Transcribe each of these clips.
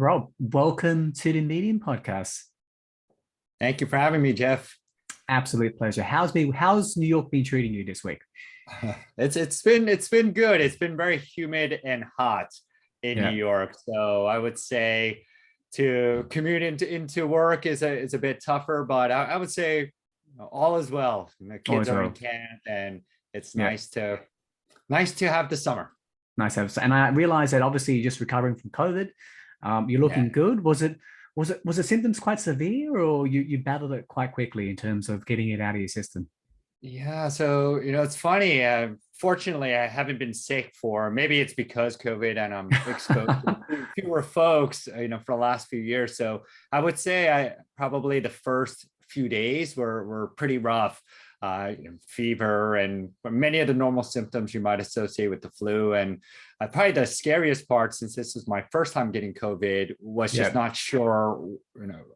Rob, welcome to the Medium Podcast. Thank you for having me, Jeff. Absolute pleasure. How's New York been treating you this week? It's been good. It's been very humid and hot in New Yeah, York. So I would say to commute into work is a bit tougher, but I would say all is well. The all kids is are in well. camp, and it's Yeah, nice to have the summer. nice to have. And I realized that obviously you're just recovering from COVID. You're Yeah. looking good. Was the symptoms quite severe, or you battled it quite quickly in terms of getting it out of your system? Yeah, so it's funny. Fortunately, I haven't been sick for maybe it's because COVID and I'm exposed to fewer folks, for the last few years. So I would say I probably the first few days were pretty rough. Fever and many of the normal symptoms you might associate with the flu. And probably the scariest part, since this was my first time getting COVID, was just Yeah, not sure,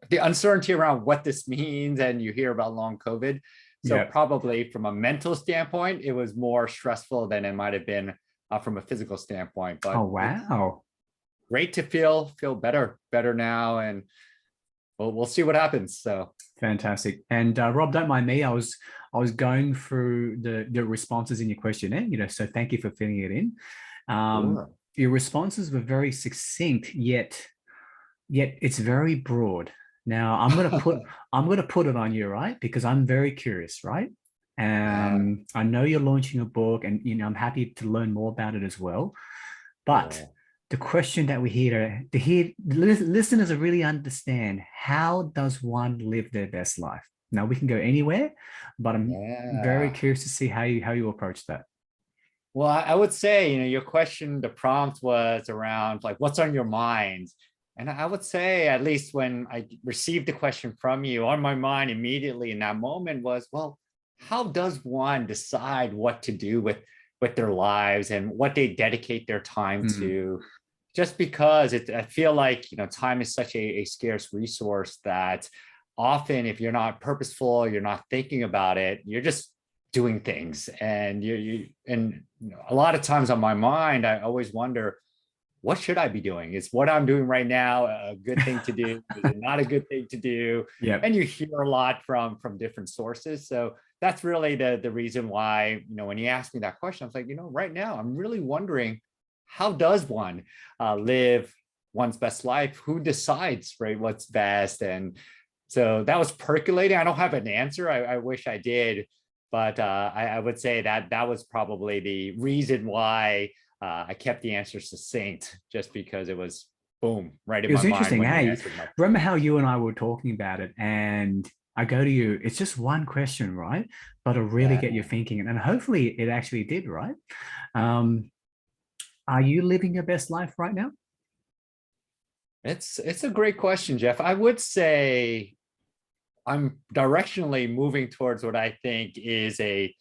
the uncertainty around what this means. And you hear about long COVID. So yeah. probably from a mental standpoint, it was more stressful than it might have been from a physical standpoint. Oh But it's wow. great to feel better now, and we'll see what happens. So Fantastic. And Rob, don't mind me. I was going through the responses in your questionnaire, so thank you for filling it in. sure. Your responses were very succinct, yet it's very broad. Now I'm gonna put it on you, right? Because I'm very curious, right? Yeah, I know you're launching a book, and I'm happy to learn more about it as well. But cool. the question that we hear to hear listeners to really understand, how does one live their best life? Now we can go anywhere, but I'm very Yeah. curious to see how you approach that. Well, I would say, your question, the prompt was around like what's on your mind. And I would say, at least when I received the question from you, on my mind immediately in that moment was, well, how does one decide what to do with their lives and what they dedicate their time Mm, to? Just because I feel like, time is such a scarce resource that often if you're not purposeful, you're not thinking about it, you're just doing things. And a lot of times on my mind, I always wonder, what should I be doing? Is what I'm doing right now a good thing to do? Is it not a good thing to do? yeah, And you hear a lot from different sources. So that's really the reason why, when you asked me that question, I was like, right now I'm really wondering, how does one live one's best life? Who decides, right, what's best? And so that was percolating. I don't have an answer. I wish I did, but I would say that was probably the reason why I kept the answer succinct, just because it was boom right in it my was mind interesting. when you Hey, answered my. remember how you and I were talking about it, and I go to you. It's just one question, right? But it'll really Yeah, get you thinking, and hopefully it actually did, right? Um, are you living your best life right now? it's a great question, Jeff. I would say I'm directionally moving towards what I think is a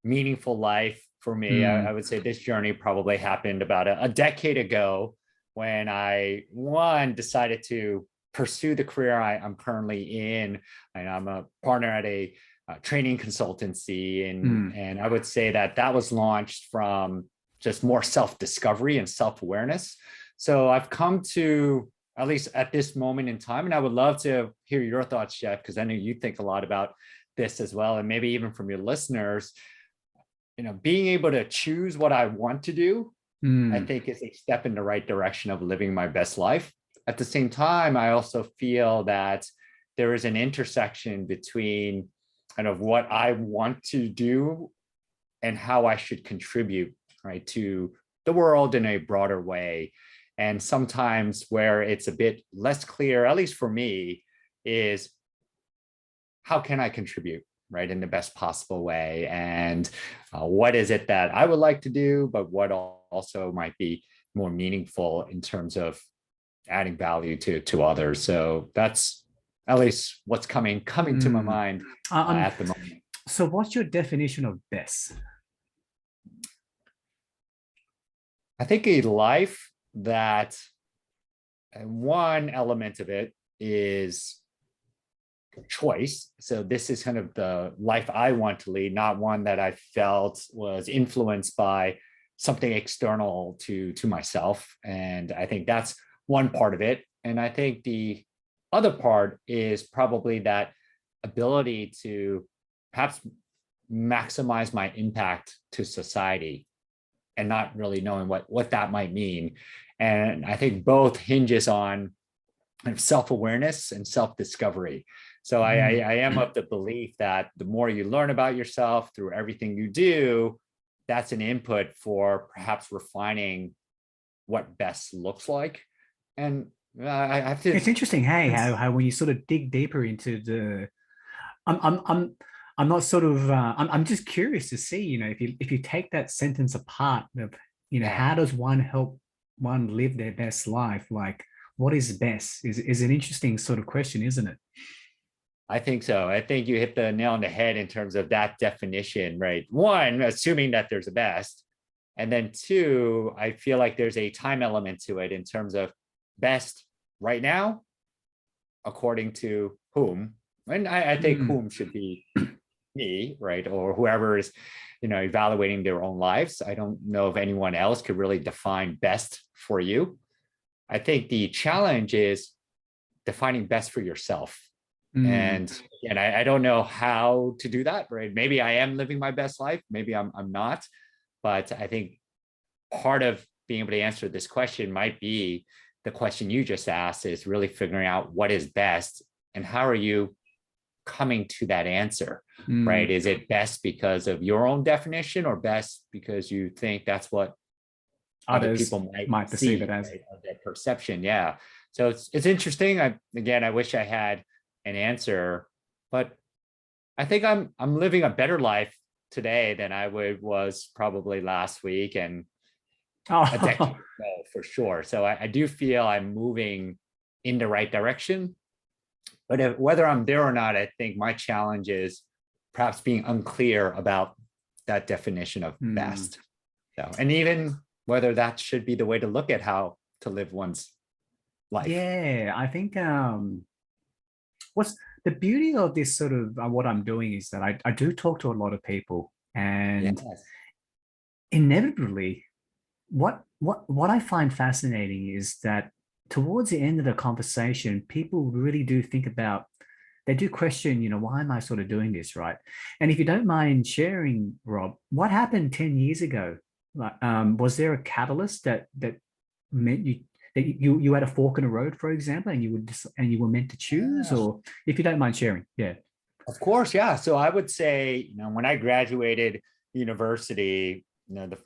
meaningful life for me. I Mm, would say this journey probably happened about a decade ago, when I, one, decided to pursue the career I'm currently in. And I'm a partner at a training consultancy. And, mm, and I would say that was launched from just more self-discovery and self-awareness. So I've come to, at least at this moment in time. And I would love to hear your thoughts, Jeff, because I know you think a lot about this as well. And maybe even from your listeners, being able to choose what I want to do, I mm. think is a step in the right direction of living my best life. At the same time, I also feel that there is an intersection between kind of what I want to do and how I should contribute, right, to the world in a broader way. And sometimes where it's a bit less clear, at least for me, is how can I contribute, right, in the best possible way? And what is it that I would like to do, but what also might be more meaningful in terms of adding value to others. So that's at least what's coming to my Mm. mind Um, at the moment. so what's your definition of best? I think a life that one element of it is choice. So this is kind of the life I want to lead, not one that I felt was influenced by something external to myself. And I think that's one part of it. And I think the other part is probably that ability to perhaps maximize my impact to society and not really knowing what that might mean. And I think both hinges on self-awareness and self-discovery. So I am of the belief that the more you learn about yourself through everything you do, that's an input for perhaps refining what best looks like. And I have to. It's interesting, hey, how when you sort of dig deeper into the, I'm not sort of, I'm just curious to see, if you take that sentence apart of, Yeah. how does one help one live their best life? Like, what is best is an interesting sort of question, isn't it? I think so. I think you hit the nail on the head in terms of that definition, right? One, assuming that there's a best. And then two, I feel like there's a time element to it in terms of best right now, according to whom. And I think whom should be me, right? Or whoever is, evaluating their own lives. I don't know if anyone else could really define best for you. I think the challenge is defining best for yourself. And I don't know how to do that, right? Maybe I am living my best life. Maybe I'm not. But I think part of being able to answer this question might be the question you just asked, is really figuring out what is best and how are you coming to that answer, right? Is it best because of your own definition or best because you think that's what other people might perceive it as, right? Their perception? Yeah. So it's interesting. I wish I had an answer, but I think I'm living a better life today than I was probably last week and a decade ago, for sure. So I do feel I'm moving in the right direction. But whether I'm there or not, I think my challenge is perhaps being unclear about that definition of best. So, and even whether that should be the way to look at how to live one's life. Yeah, I think what's the beauty of this sort of what I'm doing is that I do talk to a lot of people, and inevitably what I find fascinating is that towards the end of the conversation, people really do think about, they do question, why am I sort of doing this, right? And if you don't mind sharing, Rob, what happened 10 years ago? Like, was there a catalyst that meant you had a fork in the road, for example, and you were meant to choose? Or if you don't mind sharing? Yeah. Of course, yeah. So I would say, when I graduated university, the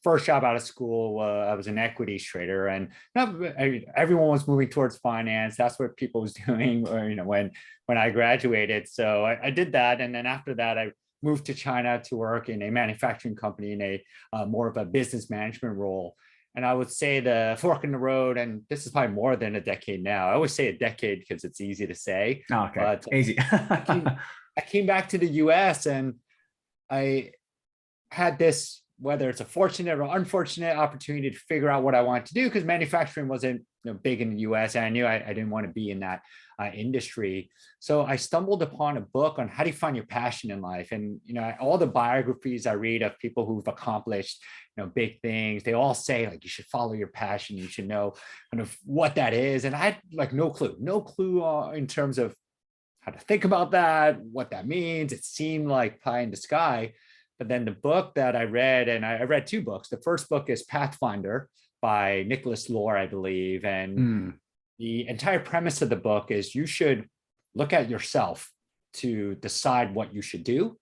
first job out of school, I was an equities trader, and everyone was moving towards finance. That's what people was doing, when I graduated. So I did that, and then after that, I moved to China to work in a manufacturing company in a more of a business management role. And I would say the fork in the road, and this is probably more than a decade now. I always say a decade because it's easy to say. Oh, okay, but easy. I came back to the US and I had this, whether it's a fortunate or unfortunate opportunity to figure out what I wanted to do, because manufacturing wasn't big in the US, and I knew I didn't want to be in that industry. So I stumbled upon a book on how do you find your passion in life. And all the biographies I read of people who've accomplished big things, they all say like you should follow your passion, you should know kind of what that is. And I had like no clue in terms of how to think about that, what that means. It seemed like pie in the sky. But then the book that I read, and I read two books. The first book is Pathfinder by Nicholas Lohr, I believe. And the entire premise of the book is you should look at yourself to decide what you should do.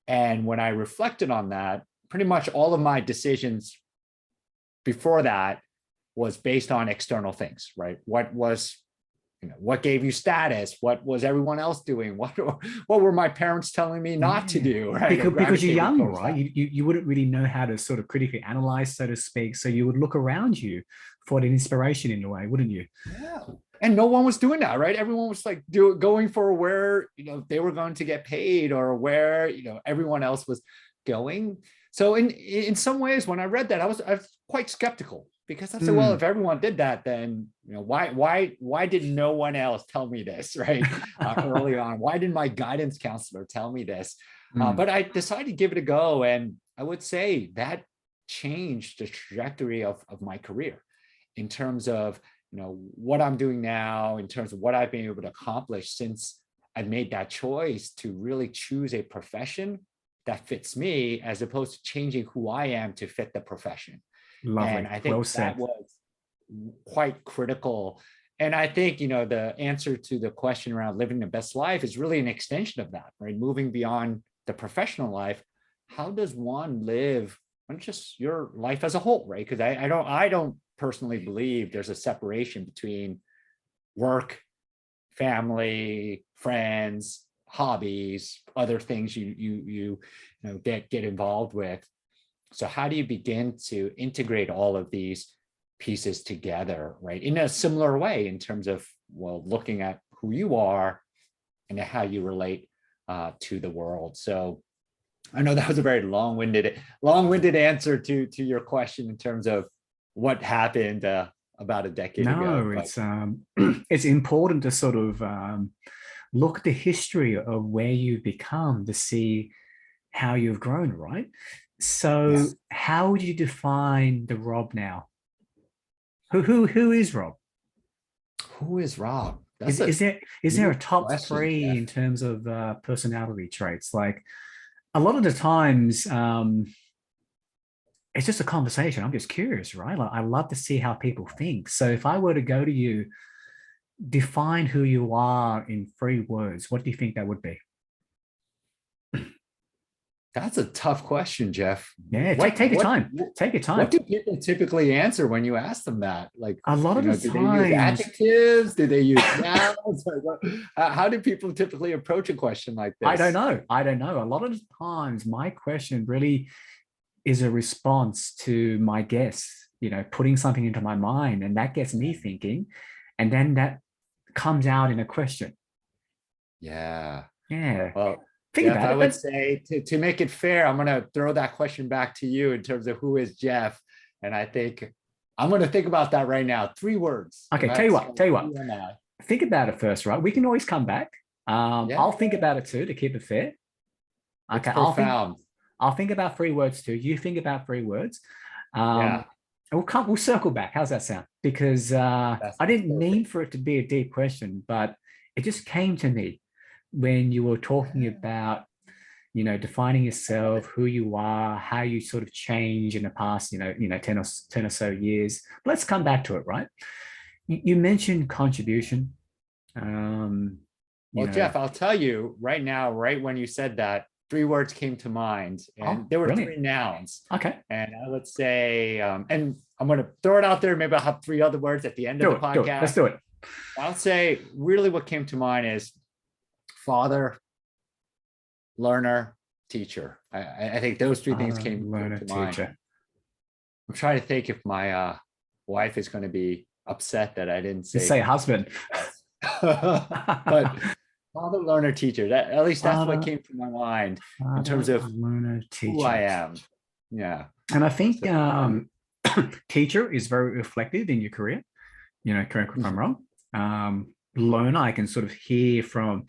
And when I reflected on that, pretty much all of my decisions before that was based on external things, right? What gave you status? What was everyone else doing? What were my parents telling me not to do? Right? Because you're young, right? You wouldn't really know how to sort of critically analyze, so to speak. So you would look around you for the inspiration in a way, wouldn't you? Yeah. And no one was doing that, right? Everyone was like going for where they were going to get paid, or where everyone else was going. So in some ways, when I read that, I was quite skeptical. Because I said, well, if everyone did that, then why did no one else tell me this, right? Early on, why did my guidance counselor tell me this? But I decided to give it a go, and I would say that changed the trajectory of my career in terms of what I'm doing now in terms of what I've been able to accomplish since I made that choice to really choose a profession that fits me, as opposed to changing who I am to fit the profession. And Lovely. I think Well that said. was quite critical. And I think, the answer to the question around living the best life is really an extension of that, right? Moving beyond the professional life, how does one live on just your life as a whole, right? Because I don't personally believe there's a separation between work, family, friends, hobbies, other things you get involved with. So how do you begin to integrate all of these pieces together, right? In a similar way, in terms of, well, looking at who you are and how you relate to the world. So I know that was a very long-winded answer to your question in terms of what happened about a decade ago. No, But it's important to sort of look at the history of where you've become to see how you've grown, right? So yes, how would you define the Rob now? Who is Rob? who is Rob? Is That's a is there is there a deep top question, three Jeff. in terms of personality traits? Like a lot of the times, it's just a conversation. I'm just curious, right? Like, I love to see how people think. So if I were to go to you, define who you are in 3 words, what do you think that would be? That's a tough question, Jeff. Yeah, What take your what time. Take your what time. do people typically answer when you ask them that? Like, A lot of the do they use times, adjectives? Do they use nouns? Like, how do people typically approach a question like I don't this? know. I don't know. A lot of the times, my question really is a response to my guess, putting something into my mind, and that gets me thinking. And then that comes out in a question. Yeah. Yeah. Well, Think Jeff, about I it. would say to make it fair, I'm going to throw that question back to you in terms of who is Jeff. And I think I'm going to think about that right now. 3 words. If Okay, I had to say, tell you what. who am I? Think about it first, right? We can always come back. Yeah, I'll think about it too to keep it fair. it's Okay, profound. I'll think about 3 words too. You think about 3 words. Yeah, And we'll circle back. How's that sound? Because that's I didn't mean perfect. for it to be a deep question, but it just came to me when you were talking Yeah, about, defining I love yourself, it. who you are, how you sort of change in the past, 10 or so years. Let's come back to it, right? You mentioned contribution. Um, you Well, know, Jeff, I'll tell you right now, right when you said that, 3 words came to mind, and oh, there were brilliant. 3 nouns. Okay, And I would say, and I'm going to throw it out there. Maybe I'll have 3 other words at the end of the do it. Let's podcast. do it. I'll say, really, what came to mind is father, learner, teacher. I think those 3 things Father, came learner, to mind. teacher. I'm trying to think if my wife is going to be upset that I didn't Just say say husband. yes. But father, learner, teacher. That, at least that's what Father, came to my mind in terms father, of learner, who I teacher. am. Yeah. And I think So, teacher is very reflective in your career. Correct me if I'm mhm. wrong. Learner, I can sort of hear from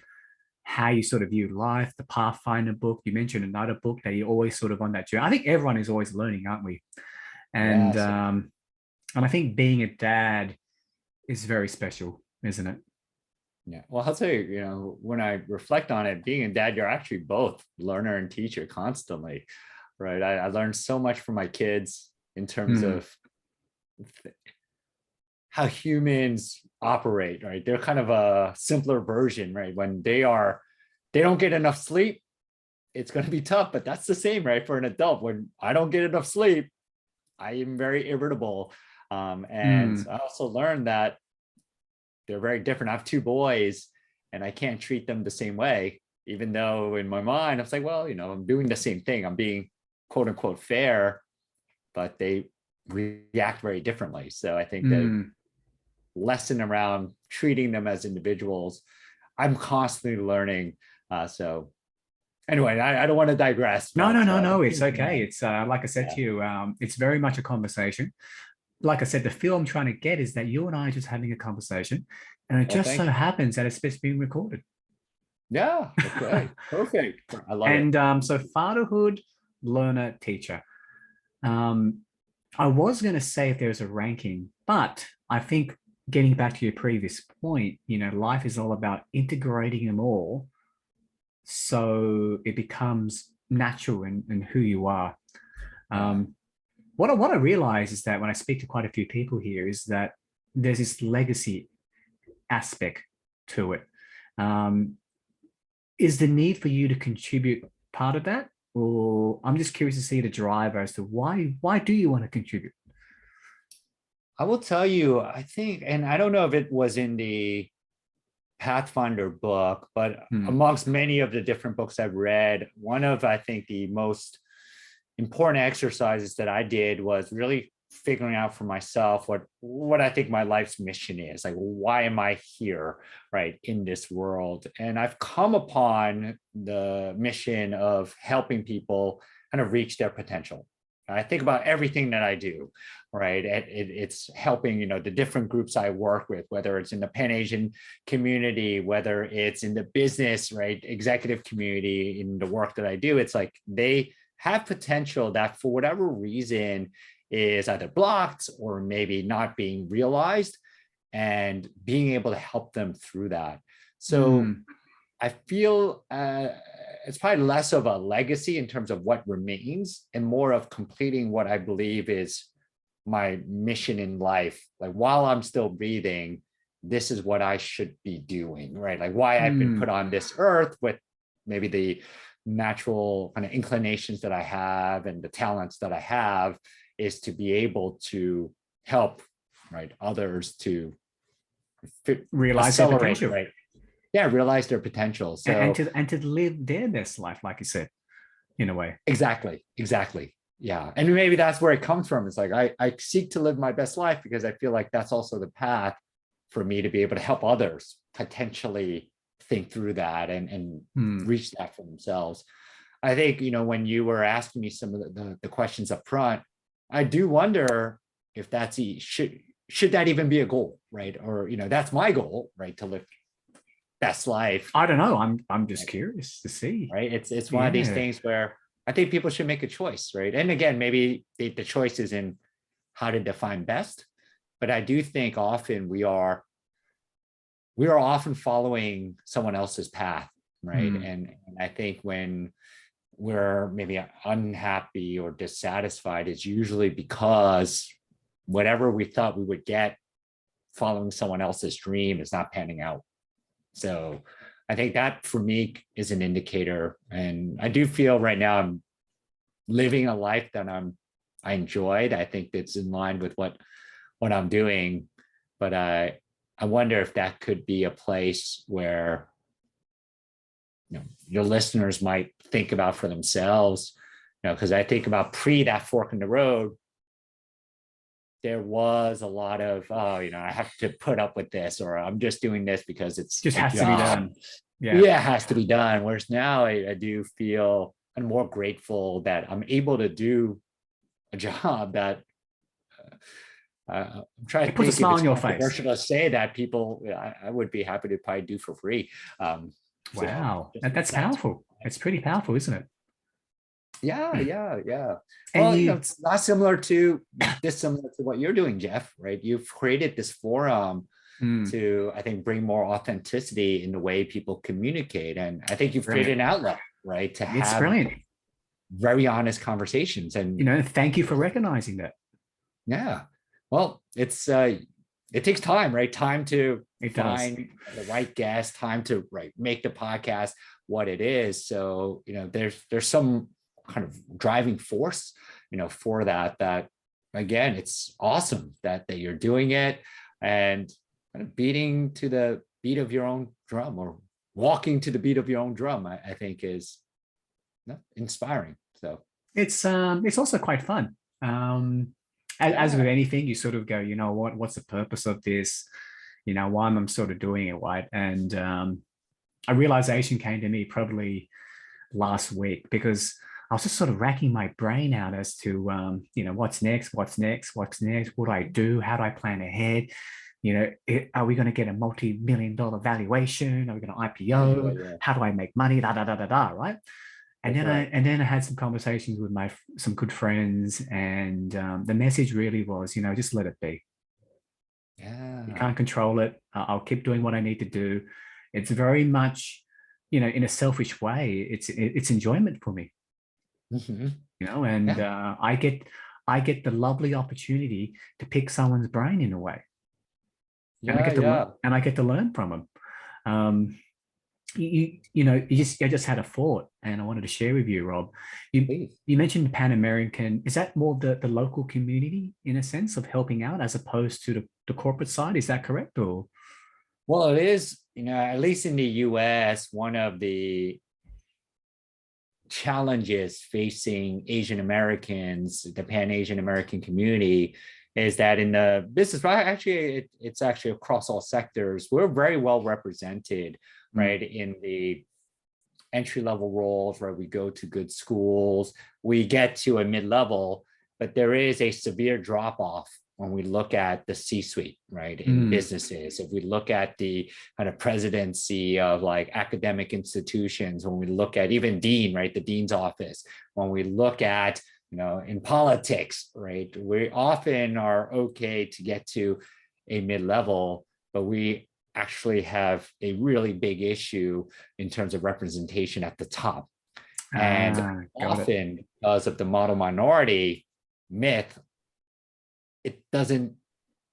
how you sort of view life, the Pathfinder book. You mentioned another book that you're always sort of on that journey. I think everyone is always learning, aren't we? And Yes. um, and I think being a dad is very special, isn't it? Yeah. Well, I'll tell you, when I reflect on it, being a dad, you're actually both learner and teacher constantly, right? I learned so much from my kids in terms Hmm. of how humans operate, right? They're kind of a simpler version, right? When they don't get enough sleep, it's going to be tough, but that's the same, right? For an adult, when I don't get enough sleep, I am very irritable. And Hmm. I also learned that they're very different. I have 2 boys and I can't treat them the same way, even though in my mind, I was like, well, I'm doing the same thing. I'm being quote unquote fair, but they react very differently. So I think that Hmm. lesson around treating them as individuals, I'm constantly learning. So anyway, I don't want to digress, No, but no. that It's came to okay. mind. It's like I said Yeah. to you, it's very much a conversation. Like I said, the feel I'm trying to get is that you and I are just having a conversation, and it Well, just so thank you. happens that it's just being recorded. Yeah. Okay. Perfect. I love it. And so fatherhood, learner, teacher. Um, I was going to say if there's a ranking, but I think getting back to your previous point, life is all about integrating them all so it becomes natural in who you are. Yeah. Um, what I realize is that when I speak to quite a few people here is that there's this legacy aspect to it. Um, is the need for you to contribute part of that? Or I'm just curious to see the driver as to why do you want to contribute? I will tell you, I think, and I don't know if it was in the Pathfinder book, but Hmm. amongst many of the different books I've read, one of, I think, the most important exercises that I did was really figuring out for myself what I think my life's mission is. Like, why am I here, right, in this world? And I've come upon the mission of helping people kind of reach their potential. I think about everything that I do, right? It's helping, the different groups I work with, whether it's in the Pan Asian community, whether it's in the business, right, executive community, in the work that I do. It's like they have potential that for whatever reason is either blocked or maybe not being realized, and being able to help them through that. So Mm, I feel it's probably less of a legacy in terms of what remains and more of completing what I believe is my mission in life. Like, while I'm still breathing, this is what I should be doing, right? Like, why I've been put mm. on this earth with maybe the natural kind of inclinations that I have and the talents that I have is to be able to help, right, others to Realize their accelerate, potential right? Yeah, realize their potential. and So to live their best life, like you said, in a way. exactly. Yeah. And maybe that's where it comes from. It's like I seek to live my best life because I feel like that's also the path for me to be able to help others potentially think through that and Mm. reach that for themselves. I think, when you were asking me some of the questions up front, I do wonder if should that even be a goal, right? Or, that's my goal, right? To live best life, I don't know. I'm just curious to see. right? It's one of these Yeah. things where I think people should make a choice, right? And again, maybe the choice is in how to define best, but I do think often we are often following someone else's path, right? Mm. And I think when we're maybe unhappy or dissatisfied, it's usually because whatever we thought we would get following someone else's dream is not panning out. So I think that for me is an indicator. And I do feel right now I'm living a life that I enjoyed. I think it's in line with what I'm doing. But I wonder if that could be a place where your listeners might think about for themselves. Because I think about pre that fork in the road, there was a lot of, I have to put up with this, or I'm just doing this because it's Just a has to be job. done. Yeah. Yeah, it has to be done. Whereas now I do feel I'm more grateful that I'm able to do a job that I'm trying It to puts a think if smile it's on your face. controversial to say that people, I would be happy to probably do for free. Wow. Just That's that. powerful. It's pretty powerful, isn't it? Yeah. And Well, you, it's not dissimilar to what you're doing, Jeff, right? You've created this forum mm, to, I think, bring more authenticity in the way people communicate. And I think you've created brilliant. an outlet, right, to It's have brilliant. very honest conversations. And Thank you for recognizing that. yeah, well, it takes time, right? Time to It does. find the right guest, time to make the podcast what it is. So, there's some kind of driving force, for that again, it's awesome that you're doing it and kind of beating to the beat of your own drum, or walking to the beat of your own drum, I think is inspiring. So It's also quite fun. As with yeah, anything, you sort of go, what's the purpose of this? Why am I sort of doing it, right? And a realization came to me probably last week because I was just sort of racking my brain out as to, what's next, what do I do, how do I plan ahead? Are we going to get a multi-million-dollar valuation? Are we going to IPO? yeah, How do I make money? Da da da da da. Right? And that's then I right. and then I had some conversations with some good friends, and the message really was, just let it be. You Yeah. can't control it. I'll keep doing what I need to do. It's very much, in a selfish way, it's enjoyment for me, Mhm. and Yeah. I get the lovely opportunity to pick someone's brain in a way, and I Yeah. get to learn, Yeah. and I get to learn from them. Um, I just had a thought, and I wanted to share with you, Rob. You Please. you mentioned Pan American. Is that more the local community in a sense of helping out as opposed to the corporate side? Is that correct? Or Well, it is, at least in the US, one of the challenges facing Asian Americans, the Pan Asian American community, is that in the business, right? Actually, it's actually across all sectors. We're very well represented, Mm, right, in the entry level roles, where we go to good schools, we get to a mid level, but there is a severe drop off when we look at the C-suite, right, in mm, businesses. If we look at the kind of presidency of like academic institutions, when we look at even dean, right, the dean's office, when we look at in politics, right, we often are okay to get to a mid level, but we actually have a really big issue in terms of representation at the top. And got it. often, because of the model minority myth, it doesn't,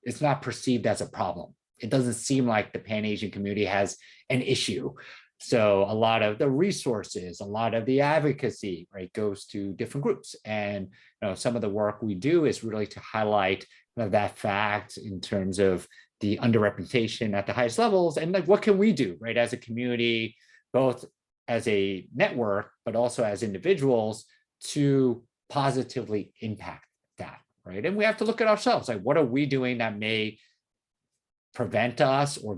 it's not perceived as a problem. It doesn't seem like the Pan Asian community has an issue. So a lot of the resources, a lot of the advocacy, right, goes to different groups. And some of the work we do is really to highlight that fact in terms of the underrepresentation at the highest levels, and like what can we do, right, as a community, both as a network, but also as individuals, to positively impact that, right? And we have to look at ourselves, like what are we doing that may prevent us or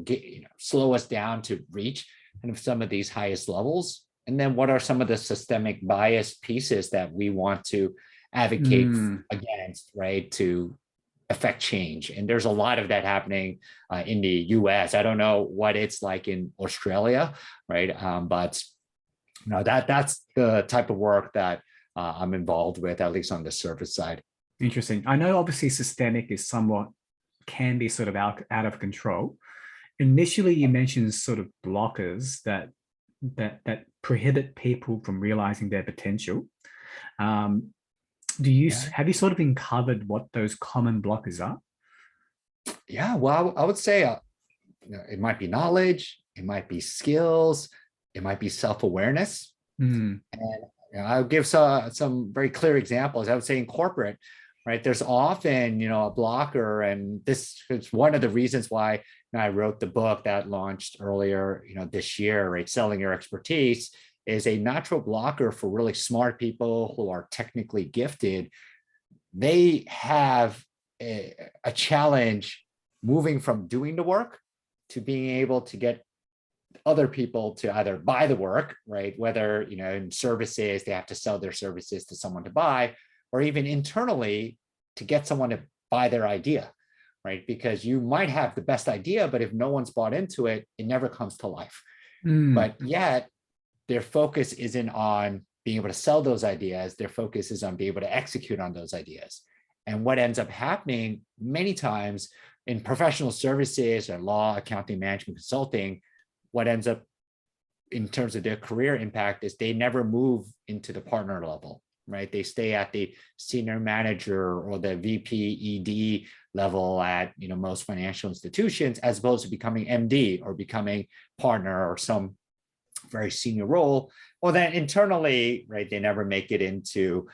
slow us down to reach kind of some of these highest levels, and then what are some of the systemic bias pieces that we want to advocate Mm, against, right, to affect change. And there's a lot of that happening in the US. I don't know what it's like in Australia, right, but that's the type of work that I'm involved with, at least on the service side. interesting. I know obviously systemic is somewhat can be sort of out of control. Initially, you mentioned sort of blockers that prohibit people from realizing their potential. Um, do you Yeah. have you sort of uncovered what those common blockers are? Yeah. Well, I would say it might be knowledge, it might be skills, it might be self-awareness. Mm, And I'll give some very clear examples. I would say in corporate, right, there's often, a blocker. And this is one of the reasons why I wrote the book that launched earlier, this year, right? Selling Your Expertise is a natural blocker for really smart people who are technically gifted. They have a challenge moving from doing the work to being able to get other people to either buy the work, right? Whether, in services, they have to sell their services to someone to buy, or even internally to get someone to buy their idea, right? Because you might have the best idea, but if no one's bought into it, it never comes to life. mm, But yet their focus isn't on being able to sell those ideas. Their focus is on being able to execute on those ideas. And what ends up happening many times in professional services or law, accounting, management, consulting, what ends up in terms of their career impact is they never move into the partner level, right? They stay at the senior manager or the VP ED level at most financial institutions, as opposed to becoming MD or becoming partner or some very senior role. Or then internally, right, they never make it into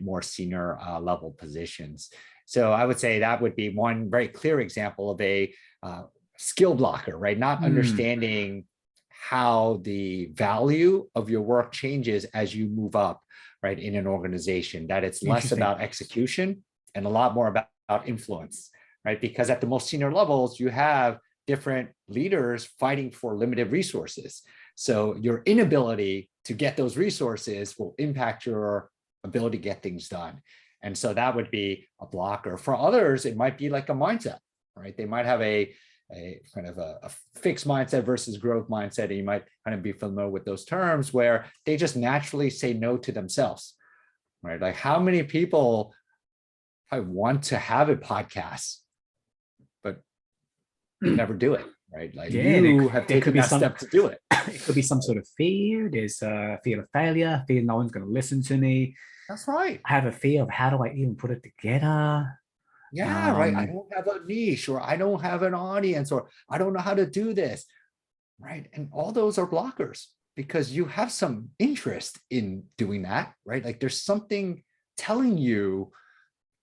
more senior level positions. So I would say that would be one very clear example of a skill blocker, right? Not mm. understanding how the value of your work changes as you move up, right, in an organization, that it's less Interesting. about execution and a lot more about influence, right? Because at the most senior levels, you have different leaders fighting for limited resources. So your inability to get those resources will impact your ability to get things done. And so that would be a blocker. For others, it might be like a mindset, right? They might have a kind of a fixed mindset versus growth mindset. And you might kind of be familiar with those terms, where they just naturally say no to themselves, right? Like how many people I want to have a podcast, but never do it, right? Like Yeah, and you have there could taken be that some step to do it. it could be some sort of fear. There's a fear of failure, fear no one's going to listen to me. That's right. I have a fear of how do I even put it together. Yeah, right. I Um, don't have a niche, or I don't have an audience, or I don't know how to do this, right? And all those are blockers because you have some interest in doing that, right? Like there's something telling you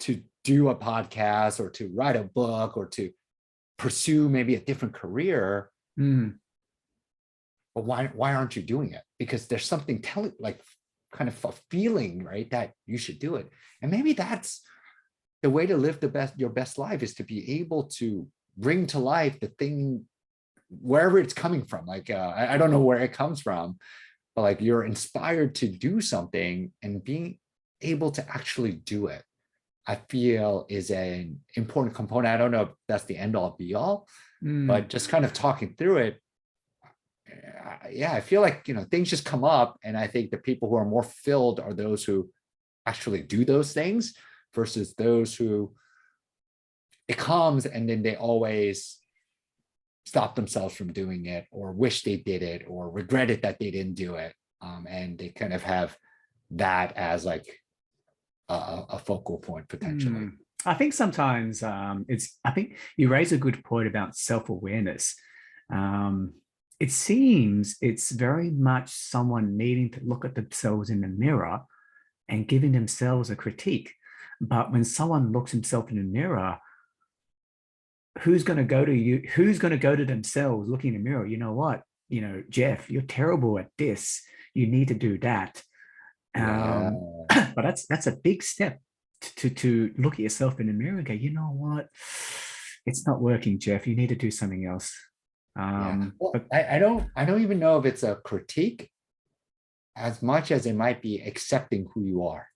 to do a podcast or to write a book or to pursue maybe a different career. mm, But why aren't you doing it? Because there's something telling, like kind of a feeling, right, that you should do it. And maybe that's the way to live your best life, is to be able to bring to life the thing wherever it's coming from. Like I don't know where it comes from, but like you're inspired to do something, and being able to actually do it, I feel is an important component. I don't know if that's the end all be all, mm, but just kind of talking through it. Yeah, I feel like, things just come up. And I think the people who are more filled are those who actually do those things versus those who it comes and then they always stop themselves from doing it, or wish they did it, or regretted that they didn't do it. And they kind of have that as like a focal point potentially. mm. I think sometimes I think you raise a good point about self-awareness. Um, it seems it's very much someone needing to look at themselves in the mirror and giving themselves a critique. But when someone looks himself in the mirror, who's going to go to you? Who's going to go to themselves looking in the mirror? You know what? Jeff, you're terrible at this. You need to do that. Yeah. But that's a big step to look at yourself in the mirror and go, you know what? It's not working, Jeff. You need to do something else. Yeah. Well, But I don't even know if it's a critique as much as it might be accepting who you are.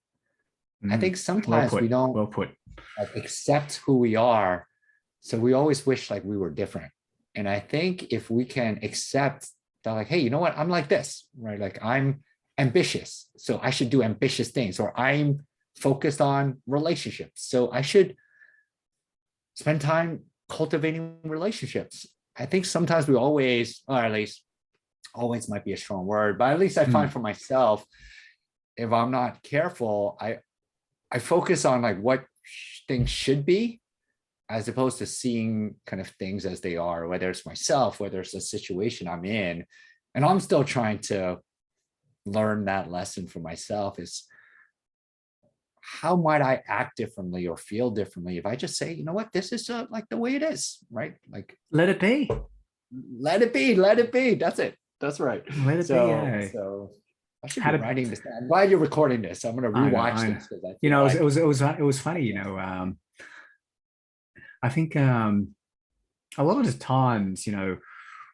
I think well sometimes we put, don't well put. like accept who we are. So we always wish like we were different. And I think if we can accept that, like, hey, you know what? I'm like this, right? Like I'm ambitious, so I should do ambitious things, or I'm focused on relationships, so I should spend time cultivating relationships. I think sometimes we always, or at least always might be a strong word, but at least I find Mm, for myself, if I'm not careful, I focus on like what things should be, as opposed to seeing kind of things as they are, whether it's myself, whether it's a situation I'm in. And I'm still trying to learn that lesson for myself, is how might I act differently or feel differently if I just say, you know what, this is like the way it is, right? Like, let it be. let it be, let it be. That's it. That's right. Let it be. So, Yeah. so I should How be to writing this down. I'm glad you're recording this. I'm going to I know, rewatch I know. this because I feel like, It was funny, I think a lot of the times,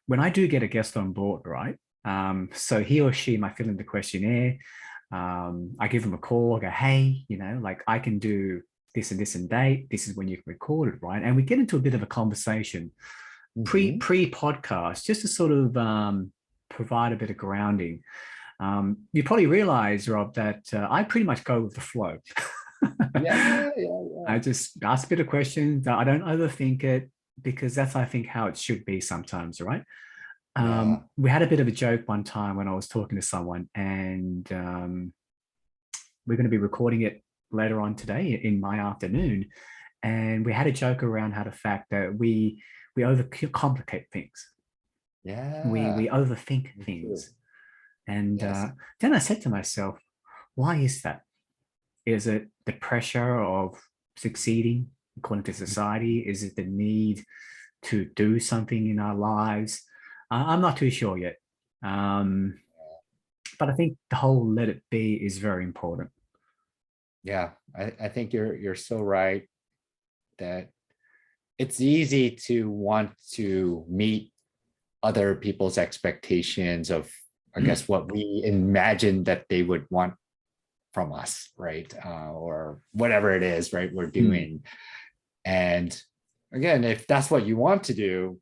when I do get a guest on board, right? So he or she might fill in the questionnaire. I give them a call, I go, hey, like I can do this and this and date. This is when you can record it, right? And we get into a bit of a conversation mhm. pre podcast, just to sort of provide a bit of grounding. You probably realize, Rob, that I pretty much go with the flow. Yeah, yeah, I just ask a bit of questions. I don't overthink it because that's, I think, how it should be sometimes, right? yeah, We had a bit of a joke one time when I was talking to someone, and we're going to be recording it later on today in my afternoon. And we had a joke around how the fact that we overcomplicate things. yeah. We overthink Me too. things. And Yes. then I said to myself, why is that? Is it the pressure of succeeding according to society? Is it the need to do something in our lives? I'm not too sure yet. Um, but I think the whole let it be is very important. Yeah, I think you're so right that it's easy to want to meet other people's expectations of, I guess, what we imagine that they would want from us, right? Or whatever it is, right? We're Mm, doing. And again, if that's what you want to do,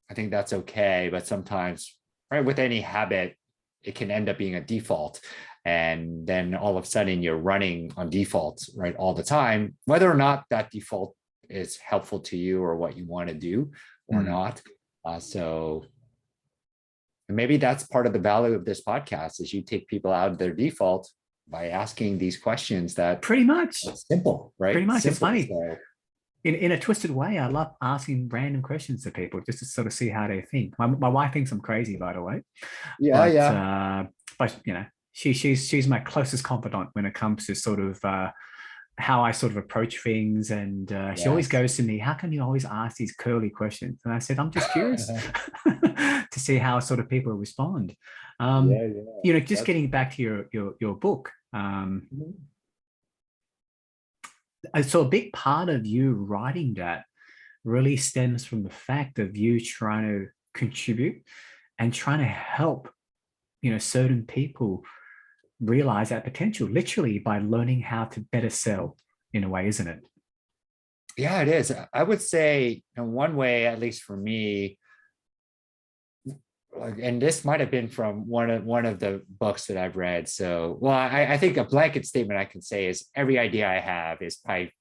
I think that's okay. But sometimes, right, with any habit, it can end up being a default. And then all of a sudden you're running on default, right, all the time, whether or not that default is helpful to you or what you want to do or not. So maybe that's part of the value of this podcast is you take people out of their default by asking these questions that Pretty much. are simple, right? Pretty much. Simple. It's funny. So, In a twisted way, I love asking random questions to people just to sort of see how they think. My wife thinks I'm crazy, by the way. But you know, she's my closest confidant when it comes to sort of how I sort of approach things. And she always goes to me, how can you always ask these curly questions? And I said, I'm just curious to see how sort of people respond. You know, just getting back to your book. So a big part of you writing that really stems from the fact of you trying to contribute and trying to help, you know, certain people realize that potential, literally by learning how to better sell in a way, isn't it? Yeah, it is. I would say in one way, at least for me, and this might have been from one of the books that I've read. So, well, I think a blanket statement I can say is every idea I have is probably,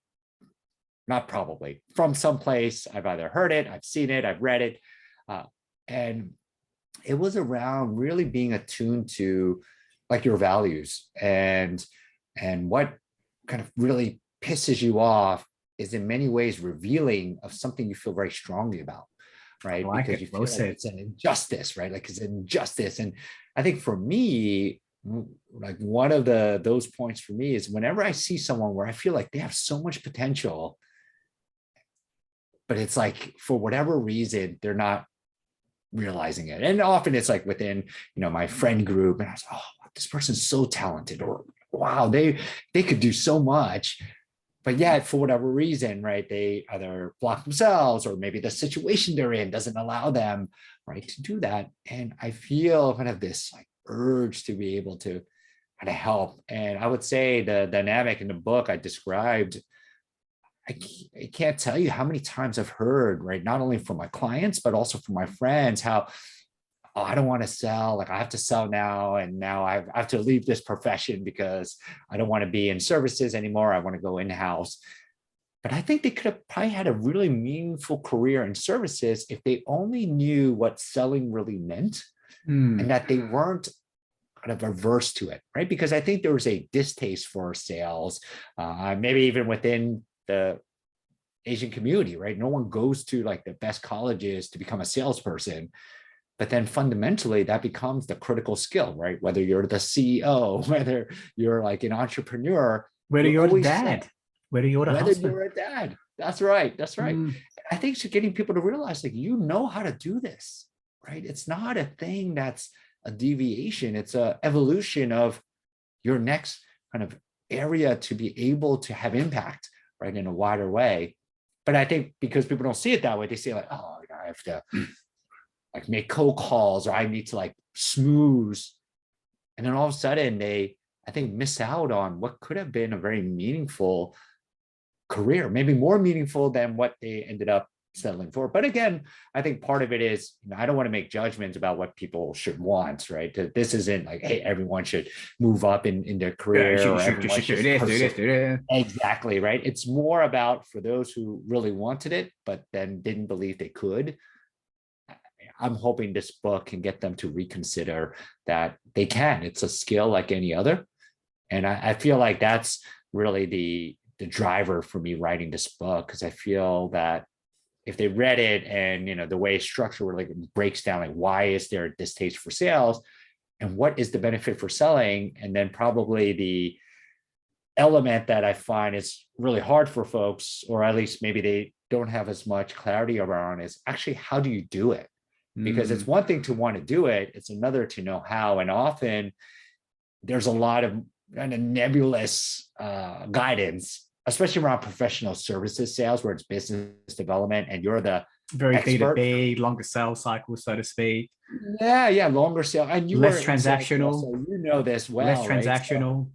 not probably, from someplace. I've either heard it, I've seen it, I've read it. And it was around really being attuned to like your values and what kind of really pisses you off is in many ways revealing of something you feel very strongly about. Right. Because you feel like it's an injustice, right? Like it's an injustice. And I think for me, like one of those points for me is whenever I see someone where I feel like they have so much potential, but it's like for whatever reason, they're not realizing it. And often it's like within, you know, my friend group, and I was, oh, this person's so talented, or wow, they could do so much. But yet, for whatever reason, right, they either block themselves or maybe the situation they're in doesn't allow them, right, to do that. And I feel kind of this like urge to be able to kind of help. And I would say the dynamic in the book I described, I can't tell you how many times I've heard, right, not only from my clients, but also from my friends, how, oh, I don't want to sell, like I have to sell now. And now I have to leave this profession because I don't want to be in services anymore. I want to go in-house. But I think they could have probably had a really meaningful career in services if they only knew what selling really meant and that they weren't kind of averse to it, right? Because I think there was a distaste for sales, maybe even within the Asian community, right? No one goes to like the best colleges to become a salesperson. But then fundamentally, that becomes the critical skill, right? Whether you're the CEO, whether you're like an entrepreneur, whether you're a dad, whether you're a husband. You're a dad. That's right. That's right. I think it's getting people to realize like, you know how to do this, right? It's not a thing that's a deviation. It's an evolution of your next kind of area to be able to have impact, right, in a wider way. But I think because people don't see it that way, they say like, oh, I have to like make cold calls, or I need to like smooth. And then all of a sudden they, I think, miss out on what could have been a very meaningful career, maybe more meaningful than what they ended up settling for. But again, I think part of it is, you know, I don't want to make judgments about what people should want, right? This isn't like, hey, everyone should move up in their career. Exactly, right? It's more about for those who really wanted it, but then didn't believe they could. I'm hoping this book can get them to reconsider that they can. It's a skill like any other. And I feel like that's really the driver for me writing this book, because I feel that if they read it and, you know, the way it's structured really breaks down, like, why is there a distaste for sales and what is the benefit for selling? And then probably the element that I find is really hard for folks, or at least maybe they don't have as much clarity around, is actually, how do you do it? Because it's one thing to want to do it, it's another to know how. And often there's a lot of kind of nebulous guidance, especially around professional services sales, where it's business development and you're the very expert. B2B, longer sales cycle, so to speak. Yeah, longer sale, and you less transactional. So you know this well. Less transactional. Right? So,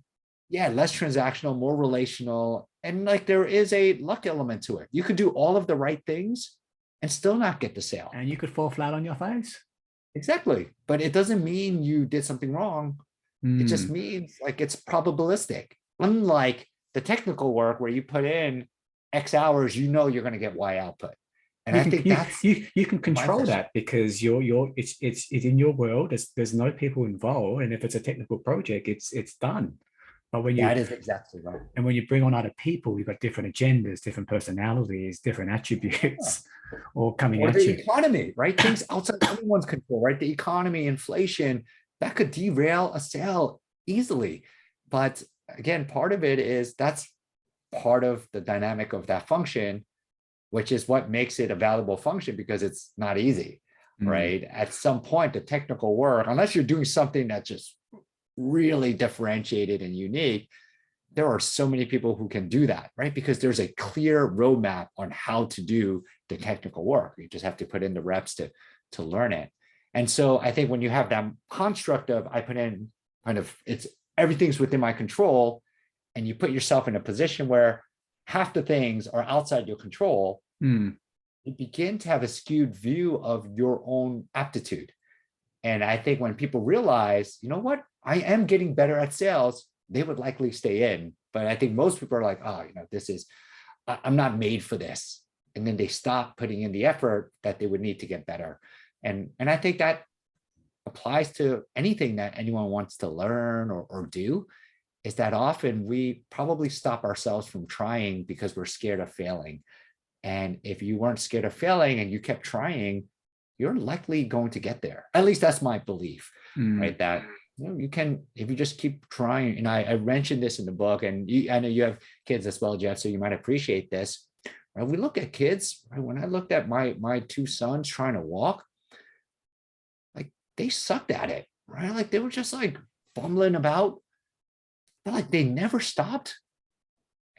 yeah, less transactional, more relational, and like there is a luck element to it. You could do all of the right things and still not get the sale. And you could fall flat on your face. Exactly. But it doesn't mean you did something wrong. It just means like it's probabilistic. Unlike the technical work where you put in X hours, you know you're going to get Y output. And You I can think that's you can the control mindset shift. that because it's in your world. There's no people involved, and if it's a technical project, it's done. But That is exactly right. when you bring on other people, you've got different agendas, different personalities, different Yeah. attributes, all coming Or at the you. economy, right? Things outside anyone's control, right? The economy, inflation, that could derail a sale easily. But again, part of it is that's part of the dynamic of that function, which is what makes it a valuable function because it's not easy, Mm. right? At some point, the technical work, unless you're doing something that's just really differentiated and unique, there are so many people who can do that, right? Because there's a clear roadmap on how to do the technical work. You just have to put in the reps to learn it. And so I think when you have that construct of I put in kind of it's everything's within my control, and you put yourself in a position where half the things are outside your control, Mm. you begin to have a skewed view of your own aptitude. And I think when people realize, you know what, I am getting better at sales, they would likely stay in. But I think most people are like, oh, you know, this is, I'm not made for this. And then they stop putting in the effort that they would need to get better. And I think that applies to anything that anyone wants to learn or do, is that often we probably stop ourselves from trying because we're scared of failing. And if you weren't scared of failing and you kept trying, you're likely going to get there. At least that's my belief, Mm. right? That you can, if you just keep trying. And I mentioned this in the book, and I know you have kids as well, Jeff, so you might appreciate this. Right? We look at kids. Right? When I looked at my two sons trying to walk, like they sucked at it, right? Like they were just like fumbling about, but like they never stopped,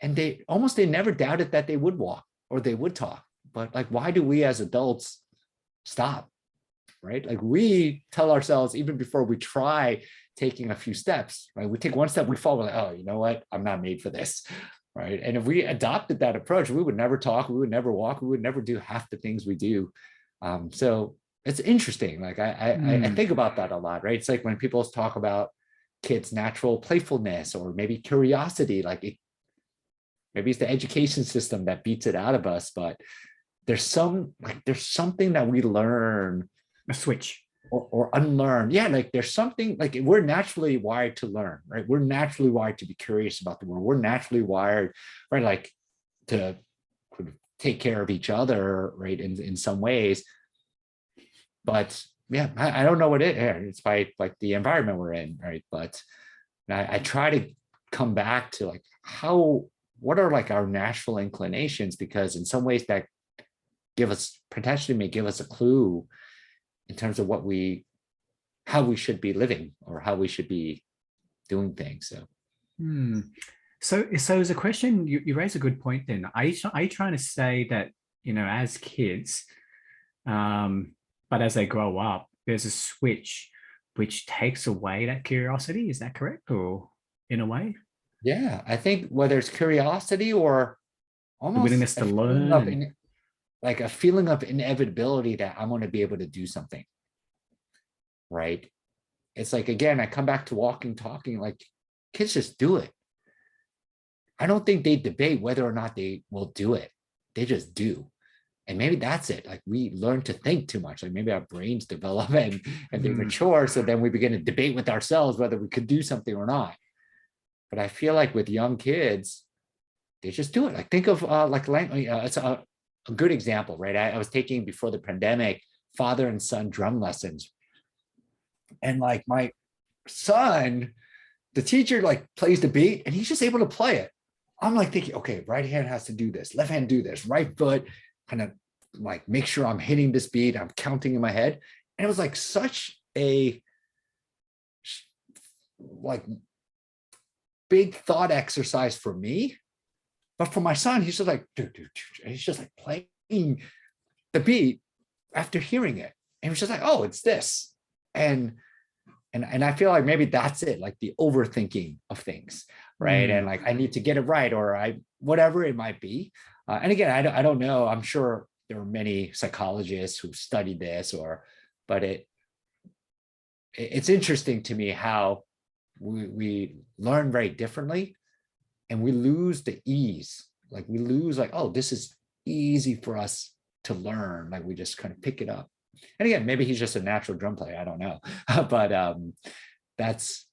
and they never doubted that they would walk or they would talk. But like, why do we as adults stop, right? Like we tell ourselves even before we try taking a few steps, right? We take one step, we fall, we're like, oh, you know what? I'm not made for this, right? And if we adopted that approach, we would never talk, we would never walk, we would never do half the things we do. So it's interesting. Like I Mm. think about that a lot, right? It's like when people talk about kids' natural playfulness or maybe curiosity, like maybe it's the education system that beats it out of us, but there's something that we learn A switch. or unlearn. Yeah, like there's something like we're naturally wired to learn, right? We're naturally wired to be curious about the world. We're naturally wired, right? Like to take care of each other, right? In some ways. But yeah, I don't know what it is. It's by like the environment we're in, right? But I try to come back to like what are like our natural inclinations, because in some ways that potentially may give us a clue in terms of how we should be living or how we should be doing things. So Hmm. So as a question, you raise a good point then. Are you trying to say that, as kids, but as they grow up, there's a switch which takes away that curiosity? Is that correct? Or in a way, yeah, I think whether it's curiosity or the almost willingness to learn. like a feeling of inevitability that I'm going to be able to do something, right? It's like, again, I come back to walking, talking, like kids just do it. I don't think they debate whether or not they will do it. They just do. And maybe that's it. Like we learn to think too much. Like maybe our brains develop and they Hmm. mature. So then we begin to debate with ourselves whether we could do something or not. But I feel like with young kids, they just do it. Like think of it's a good example, right? I was taking before the pandemic father and son drum lessons. And like my son, the teacher like plays the beat and he's just able to play it. I'm like thinking, okay, right hand has to do this, left hand do this, right foot kind of like make sure I'm hitting this beat. I'm counting in my head. And it was like such a like big thought exercise for me. But for my son, he's just like, dude, and he's just like playing the beat after hearing it. And he's just like, oh, it's this. And I feel like maybe that's it, like the overthinking of things, right? And Hmm. like I need to get it right, or whatever it might be. And again, I don't know. I'm sure there are many psychologists who studied this, but it's interesting to me how we learn very differently, and we lose the ease like we lose like, oh, this is easy for us to learn. Like we just kind of pick it up. And again, maybe he's just a natural drum player. I don't know. But that's,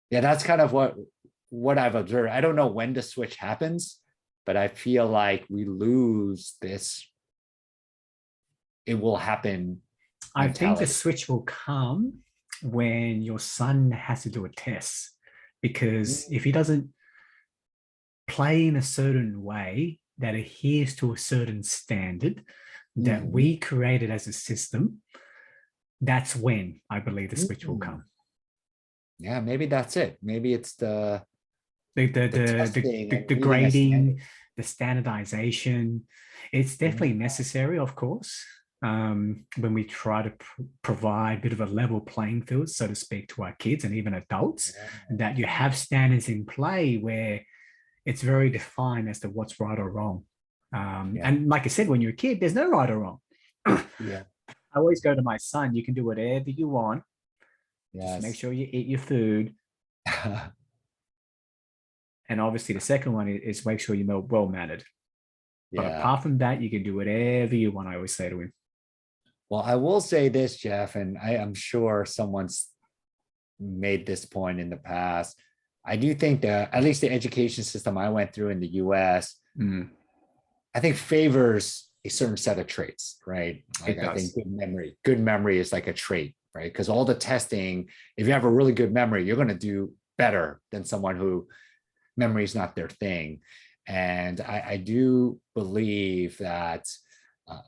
yeah, that's kind of what I've observed. I don't know when the switch happens, but I feel like we lose this, it will happen I think the mentality. switch will come when your son has to do a test, because if he doesn't play in a certain way that adheres to a certain standard that we created as a system, that's when I believe the switch will come. Yeah, maybe that's it. Maybe it's the testing and the meeting a standard. grading, the standardization. It's definitely necessary, of course, when we try to provide a bit of a level playing field, so to speak, to our kids and even adults, that you have standards in play where it's very defined as to what's right or wrong. And like I said, when you're a kid, there's no right or wrong. Yeah. I always go to my son, you can do whatever you want. Just make sure you eat your food. And obviously the second one is make sure you're well-mannered. But apart from that, you can do whatever you want, I always say to him. Well, I will say this, Jeff, and I'm sure someone's made this point in the past. I do think that at least the education system I went through in the US, I think favors a certain set of traits, right? Like I think good memory is like a trait, right? Because all the testing, if you have a really good memory, you're going to do better than someone who memory is not their thing. And I do believe that,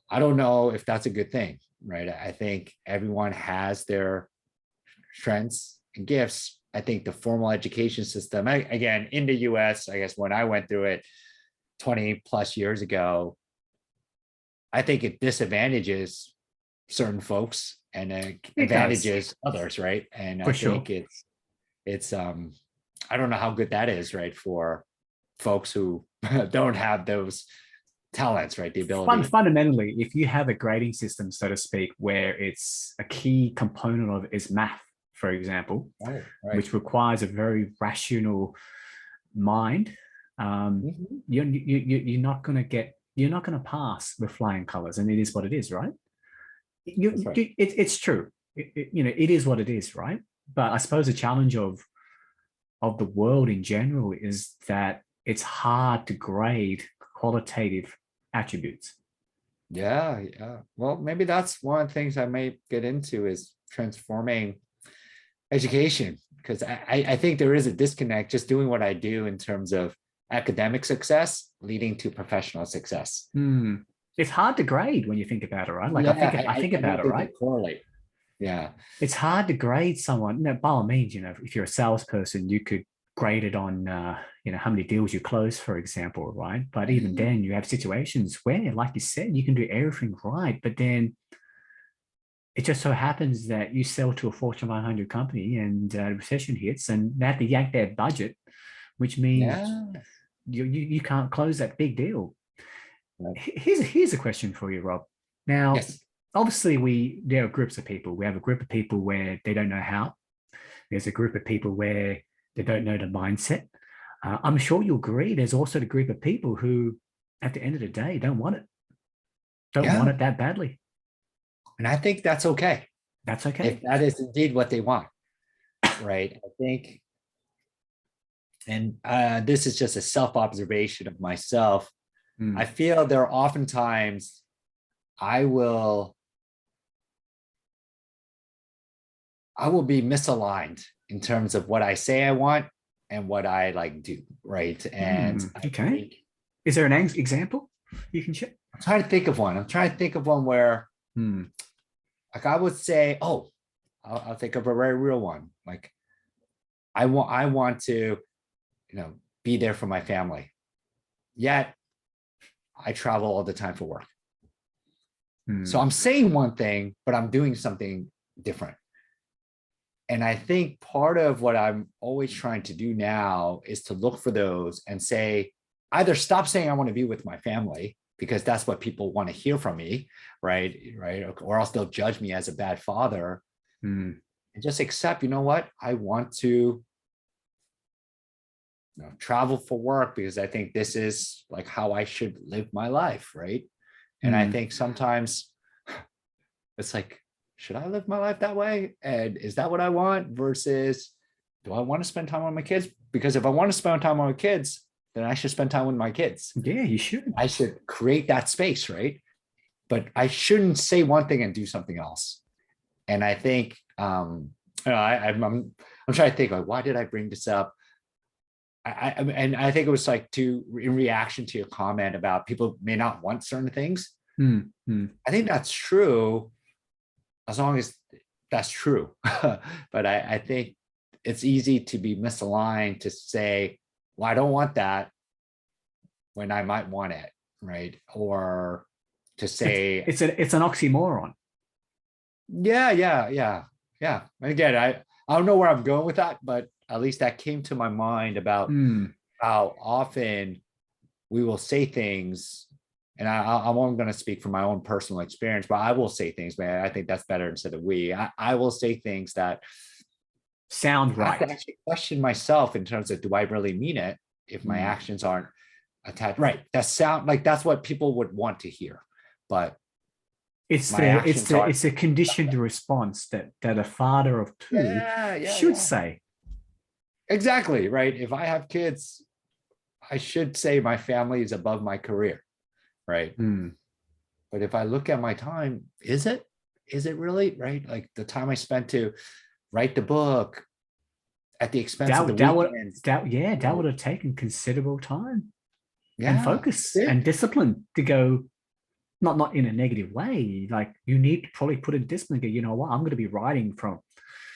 I don't know if that's a good thing, right? I think everyone has their strengths and gifts. I think the formal education system, again, in the US, I guess when I went through it 20 plus years ago, I think it disadvantages certain folks and advantages others, right? And I think it's I don't know how good that is, right, for folks who don't have those talents, right? The ability. Fundamentally, if you have a grading system, so to speak, where it's a key component of is math, for example, which requires a very rational mind, you're not going to pass with flying colors, and it is what it is, right? It's true. It is what it is, right? But I suppose the challenge of the world in general is that it's hard to grade qualitative attributes. Yeah. Well, maybe that's one of the things I may get into is transforming education, because I think there is a disconnect just doing what I do in terms of academic success leading to professional success. It's hard to grade when you think about it, right? Like I think about it, right? Correlate. Yeah. It's hard to grade someone. By all means, if you're a salesperson, you could grade it on, how many deals you close, for example, right? But even then, you have situations where, like you said, you can do everything right, but then it just so happens that you sell to a Fortune 100 company and recession hits and they have to yank their budget, which means you can't close that big deal. Right. Here's a question for you, Rob. Now, obviously, there are groups of people. We have a group of people where they don't know how. There's a group of people where they don't know the mindset. I'm sure you'll agree. There's also the group of people who, at the end of the day, don't want it. Don't want it that badly. And I think that's okay. That's okay. If that is indeed what they want, right? I think, and this is just a self-observation of myself. I feel there are oftentimes I will be misaligned in terms of what I say I want and what I do, right? And okay. Is there an example you can share? I'm trying to think of one where like I would say, I'll think of a very real one. Like I want to, be there for my family. Yet I travel all the time for work. So I'm saying one thing, but I'm doing something different. And I think part of what I'm always trying to do now is to look for those and say, either stop saying I want to be with my family, because that's what people want to hear from me, right? Or else they'll judge me as a bad father. And just accept, you know what? I want to travel for work because I think this is like how I should live my life, right? And I think sometimes it's like, should I live my life that way? And is that what I want? Versus, do I want to spend time with my kids? Because if I want to spend time with my kids, then I should spend time with my kids. Yeah, you should. I should create that space, right? But I shouldn't say one thing and do something else. And I think, I'm trying to think, like, why did I bring this up? And I think it was like in reaction to your comment about people may not want certain things. I think that's true, as long as that's true. But I think it's easy to be misaligned to say, well, I don't want that when I might want it, right? Or to say it's an oxymoron. Yeah. And again, I don't know where I'm going with that, but at least that came to my mind about how often we will say things, and I'm only going to speak from my own personal experience, but I will say things, man. I think that's better instead of we. I will say things that sound right. I have to actually question myself in terms of, do I really mean it if my actions aren't attached? Right. That sound like that's what people would want to hear, but it's a conditioned response that a father of two should say. Exactly, right. If I have kids, I should say my family is above my career, right? But if I look at my time, is it really, right? Like the time I spent to write the book at the expense of the weekends. That would have taken considerable time and focus and discipline to go. Not in a negative way. Like, you need to probably put a discipline. You know what? I'm going to be writing from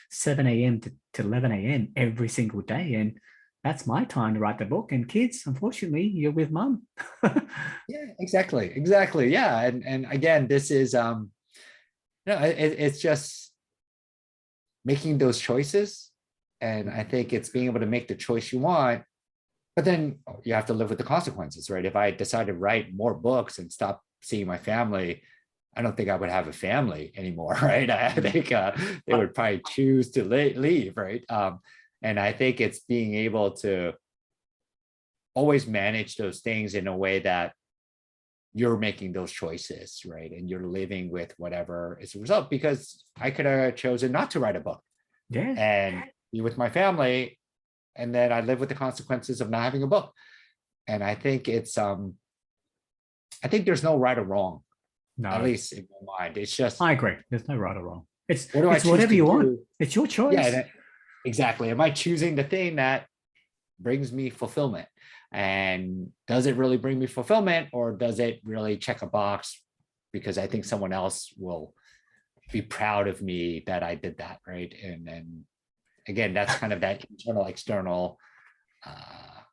7 a.m. to 11 a.m. every single day, and that's my time to write the book. And kids, unfortunately, you're with mom. Yeah, exactly. Yeah, and again, this is it's just making those choices, and I think it's being able to make the choice you want. But then you have to live with the consequences, right? If I decide to write more books and stop seeing my family, I don't think I would have a family anymore, right? I think they would probably choose to leave, right? And I think it's being able to always manage those things in a way that you're making those choices, right? And you're living with whatever is a result, because I could have chosen not to write a book and be with my family, and then I live with the consequences of not having a book. And I think it's I think there's no right or wrong. No. At least in my mind. It's just, I agree. There's no right or wrong. It's whatever you want. It's your choice. Yeah, exactly. Am I choosing the thing that brings me fulfillment? And does it really bring me fulfillment, or does it really check a box because I think someone else will be proud of me that I did that, right? And again, that's kind of that internal, external.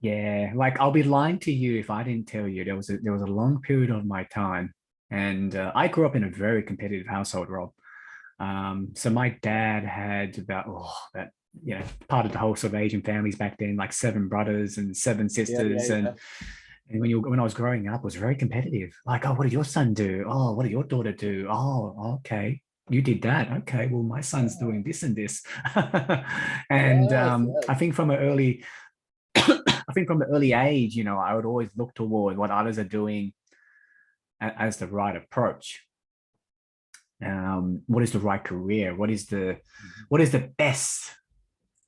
Like, I'll be lying to you if I didn't tell you there was a long period of my time, and I grew up in a very competitive household, Rob. So my dad had part of the whole sort of Asian families back then, like 7 brothers and 7 sisters, and when I was growing up, it was very competitive. Like, oh, what did your son do? Oh, what did your daughter do? Oh, okay, you did that. Okay, well, my son's doing this and this. And I think from an early age, I would always look toward what others are doing as the right approach. What is the right career? What is the best,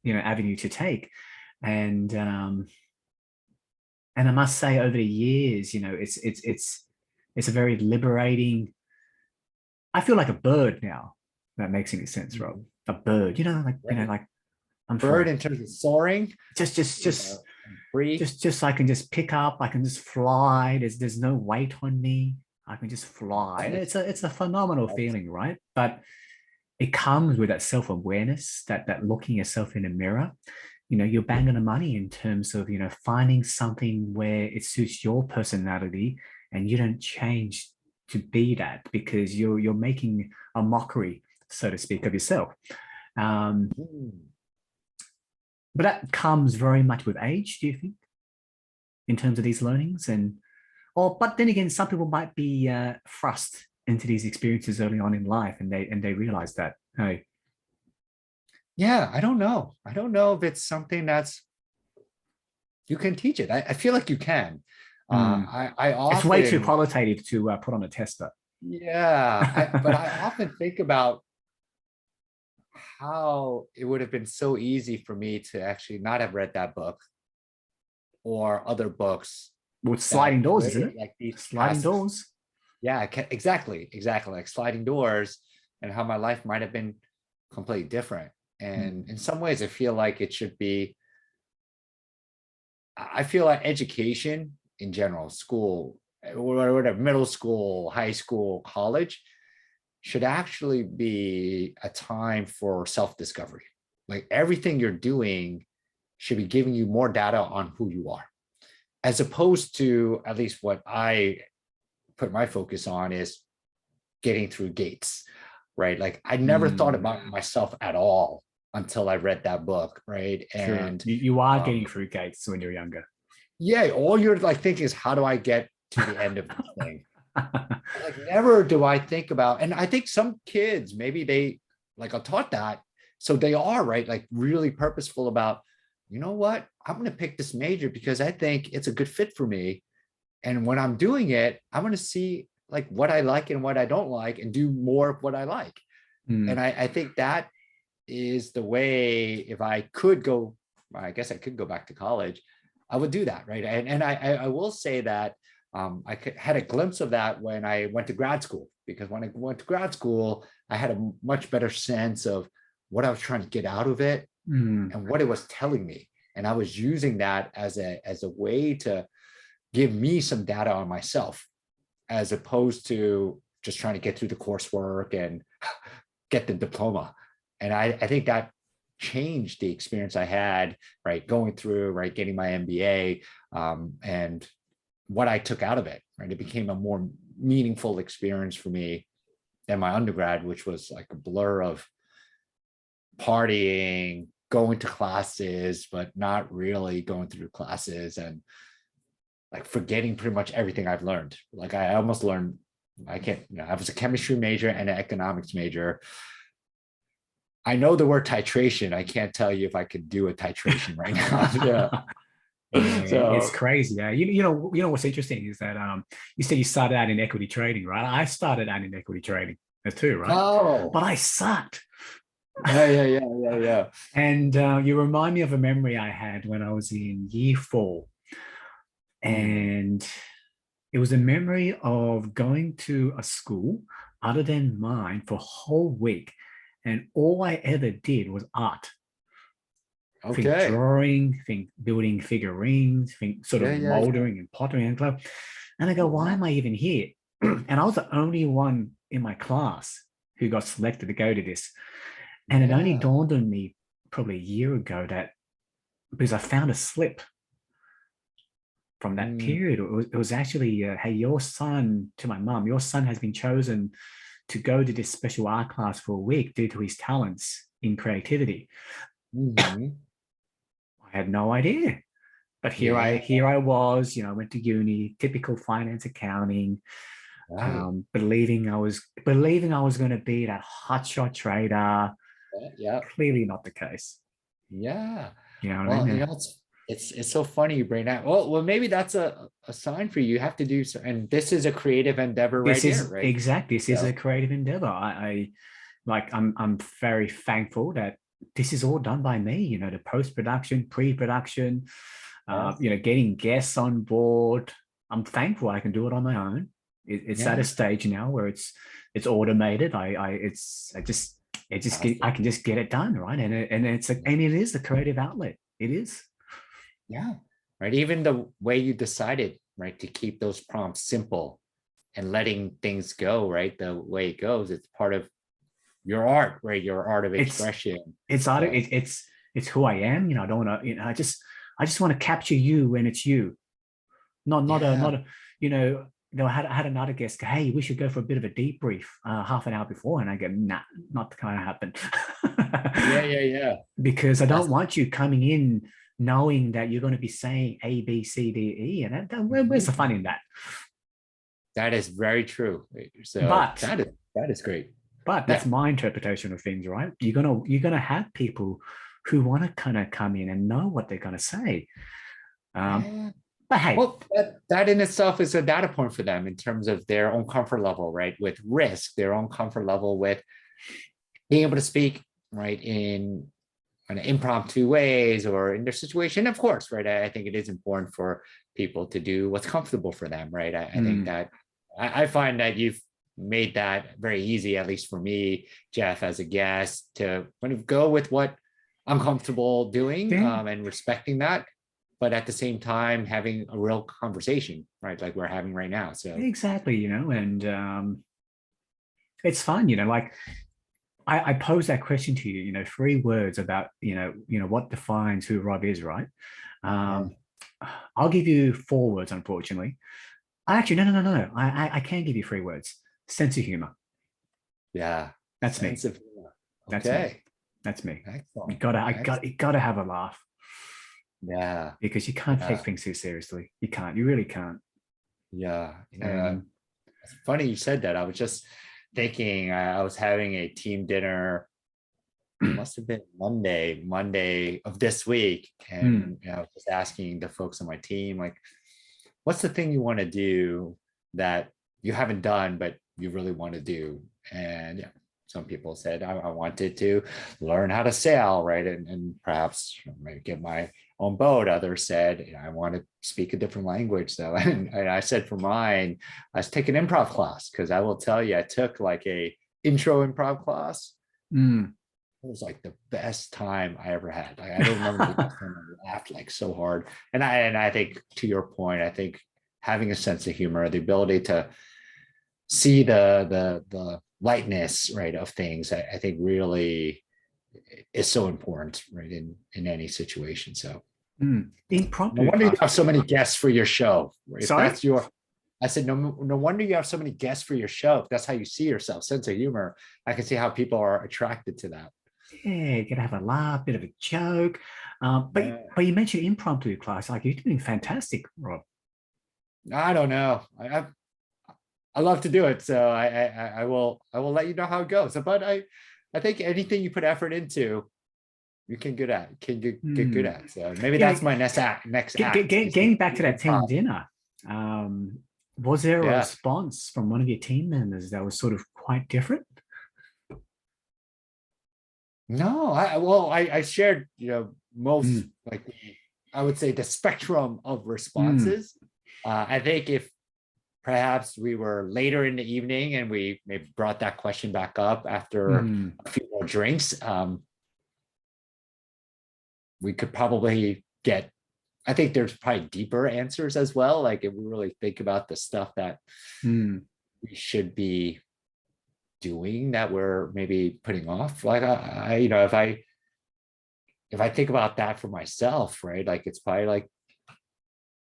avenue to take? And I must say, over the years, it's a very liberating. I feel like a bird now. That makes any sense, Rob? A bird, like I'm bird in terms of soaring. Just I can just pick up. I can just fly. There's no weight on me. I can just fly. It's a phenomenal feeling, right? But it comes with that self-awareness, that looking yourself in a mirror. You're banging the money in terms of, finding something where it suits your personality, and you don't change to be that because you're making a mockery, so to speak, of yourself. But that comes very much with age, do you think, in terms of these learnings? But then again, some people might be thrust into these experiences early on in life, and they realize that, hey. Yeah, I don't know if it's something that's You can teach it. I feel like you can. Hmm. I It's way too often, qualitative to put on a tester. yeah, but I often think about how it would have been so easy for me to actually not have read that book or other books Well, it's that sliding doors, isn't created it? like these Sliding passive, doors. yeah, exactly, like sliding doors, and how my life might have been completely different. And in some ways, I feel like it should be, I feel like education in general, school, or whatever, middle school, high school, college, should actually be a time for self-discovery. Like everything you're doing should be giving you more data on who you are, as opposed to, at least what I put my focus on, is getting through gates, right? Like I never thought Mm, about myself at all until I read that book, right? true. And You are getting um, through gates when you're younger. yeah, all you're like thinking is, how do I get to the end of this thing? Like never do I think about, and I think some kids maybe they like are taught that, so they are, right, like really purposeful about, you know what, I'm going to pick this major because I think it's a good fit for me, and when I'm doing it, I'm going to see like what I like and what I don't like and do more of what I like. And Mm, I think that is the way, if I could go, I guess I could go back to college, I would do that, right? And I will say that had a glimpse of that when I went to grad school, because when I went to grad school, I had a much better sense of what I was trying to get out of it mm, and what it was telling me. And I was using that as a way to give me some data on myself, as opposed to just trying to get through the coursework and get the diploma. And I think that changed the experience I had, right, going through, right, getting my MBA, and what I took out of it, right? It became a more meaningful experience for me than my undergrad, which was like a blur of partying, going to classes, but not really going through classes, and like forgetting pretty much everything I've learned. Like I almost learned, I can't, I was a chemistry major and an economics major. I know the word titration. I can't tell you if I could do a titration right now. Yeah. It's So, crazy. Yeah. You know what's interesting is that you said you started out in equity trading, right? I started out in equity trading too, right? oh, But I sucked. yeah. And you remind me of a memory I had when I was in year four. Mm, And it was a memory of going to a school other than mine for a whole week. And all I ever did was art. Think okay. drawing, think building figurines, think sort of Yeah. moldering and pottery and clay. And I go, Oh, why wow. am I even here? And I was the only one in my class who got selected to go to this. And it only Yeah. dawned on me probably a year ago that because I found a slip from that Mm, period. It was actually, hey, your son, to my mum, your son has been chosen to go to this special art class for a week due to his talents in creativity. mhm. I had no idea. But here I Yeah. here I was, went to uni, typical finance accounting, Right. believing I was going to be that hotshot trader. Yeah. Clearly not the case. Yeah. You know what I Well, mean? it's so funny you bring that. Well, maybe that's a sign for you. You have to do so, and this is a creative endeavor right This here, is right? exact. This is a So, creative endeavor. I'm very thankful that this is all done by me. The post production, pre production, yes. getting guests on board. I'm thankful I can do it on my own. It's at Yeah. a stage now where it's automated. I Fantastic. can just get it done, right? And it is a creative outlet. It is. Yeah. Right. Even the way you decided, right, to keep those prompts simple and letting things go, right, the way it goes, it's part of your art, right? Your art of It's expression. it's out of So, it's who I am. I don't want to. I just want to capture you when it's you. yeah. Not a I had another guest go, hey, we should go for a bit of a debrief half an hour before. And I go, nah, not going to happen. Yeah. Because I don't That's want you coming in knowing that you're going to be saying A, B, C, D, E. And where's the fun in that? that is very true. So But that is great. but that's Yeah. my interpretation of things, right? You're gonna have people who want to kind of come in and know what they're gonna say. Um, Yeah. but hey, Well, that in itself is a data point for them in terms of their own comfort level, right? With risk, their own comfort level with being able to speak, right, in kind of impromptu ways or in their situation. Of course, right? I think it is important for people to do what's comfortable for them, right? I think that I find that you've made that very easy, at least for me, Jeff, as a guest, to kind of go with what I'm comfortable doing yeah, and respecting that, but at the same time having a real conversation, right? Like we're having right now. So exactly, and it's fun, like I pose that question to you, 3 words about, what defines who Rob is, right? yeah, Um, I'll give you 4 words, unfortunately. Actually, no. I can give you 3 words. Sense of humor. yeah, That's me. sense of humor. That's me. Okay, That's me. excellent. You gotta have a laugh Yeah, because you can't take yeah, things too seriously. You can't. You really can't. yeah. And It's funny you said that. I was just thinking I was having a team dinner. It must have been Monday of this week, mm, and I was just asking the folks on my team, like, what's the thing you want to do that you haven't done but you really want to do? And yeah, some people said I wanted to learn how to sail, right, and perhaps maybe get my own boat. Others said I want to speak a different language though, and I said for mine, I was taking improv class because I will tell you, I took like a intro improv class. mm. It was like the best time I ever had. Like, I don't remember the last time I laughed like so hard. And I think to your point, I think having a sense of humor, the ability to see the lightness, right, of things, I think really is so important, right, in any situation. So no Impromptu wonder you class. have so many guests for your show. If Sorry? that's your I said, no wonder you have so many guests for your show. If that's how you see yourself, sense of humor. I can see how people are attracted to that. Yeah, you gotta have a laugh, bit of a joke. But you mentioned impromptu class. Like you're doing fantastic, Rob. I don't know. I love to do it, so I will let you know how it goes. But I think anything you put effort into, you can good at, get good Hmm. at. So maybe Yeah, that's my next act. Next act is to getting back to do that team improv. dinner. Um, was there a Yeah. response from one of your team members that was sort of quite different? No, I shared, most Mm, like I would say the spectrum of mm, responses. I think if perhaps we were later in the evening and we maybe brought that question back up after mm. a few more drinks, we could probably get, I think there's probably deeper answers as well. Like if we really think about the stuff that Mm, we should be doing that we're maybe putting off. Like if I think about that for myself, right? Like it's probably like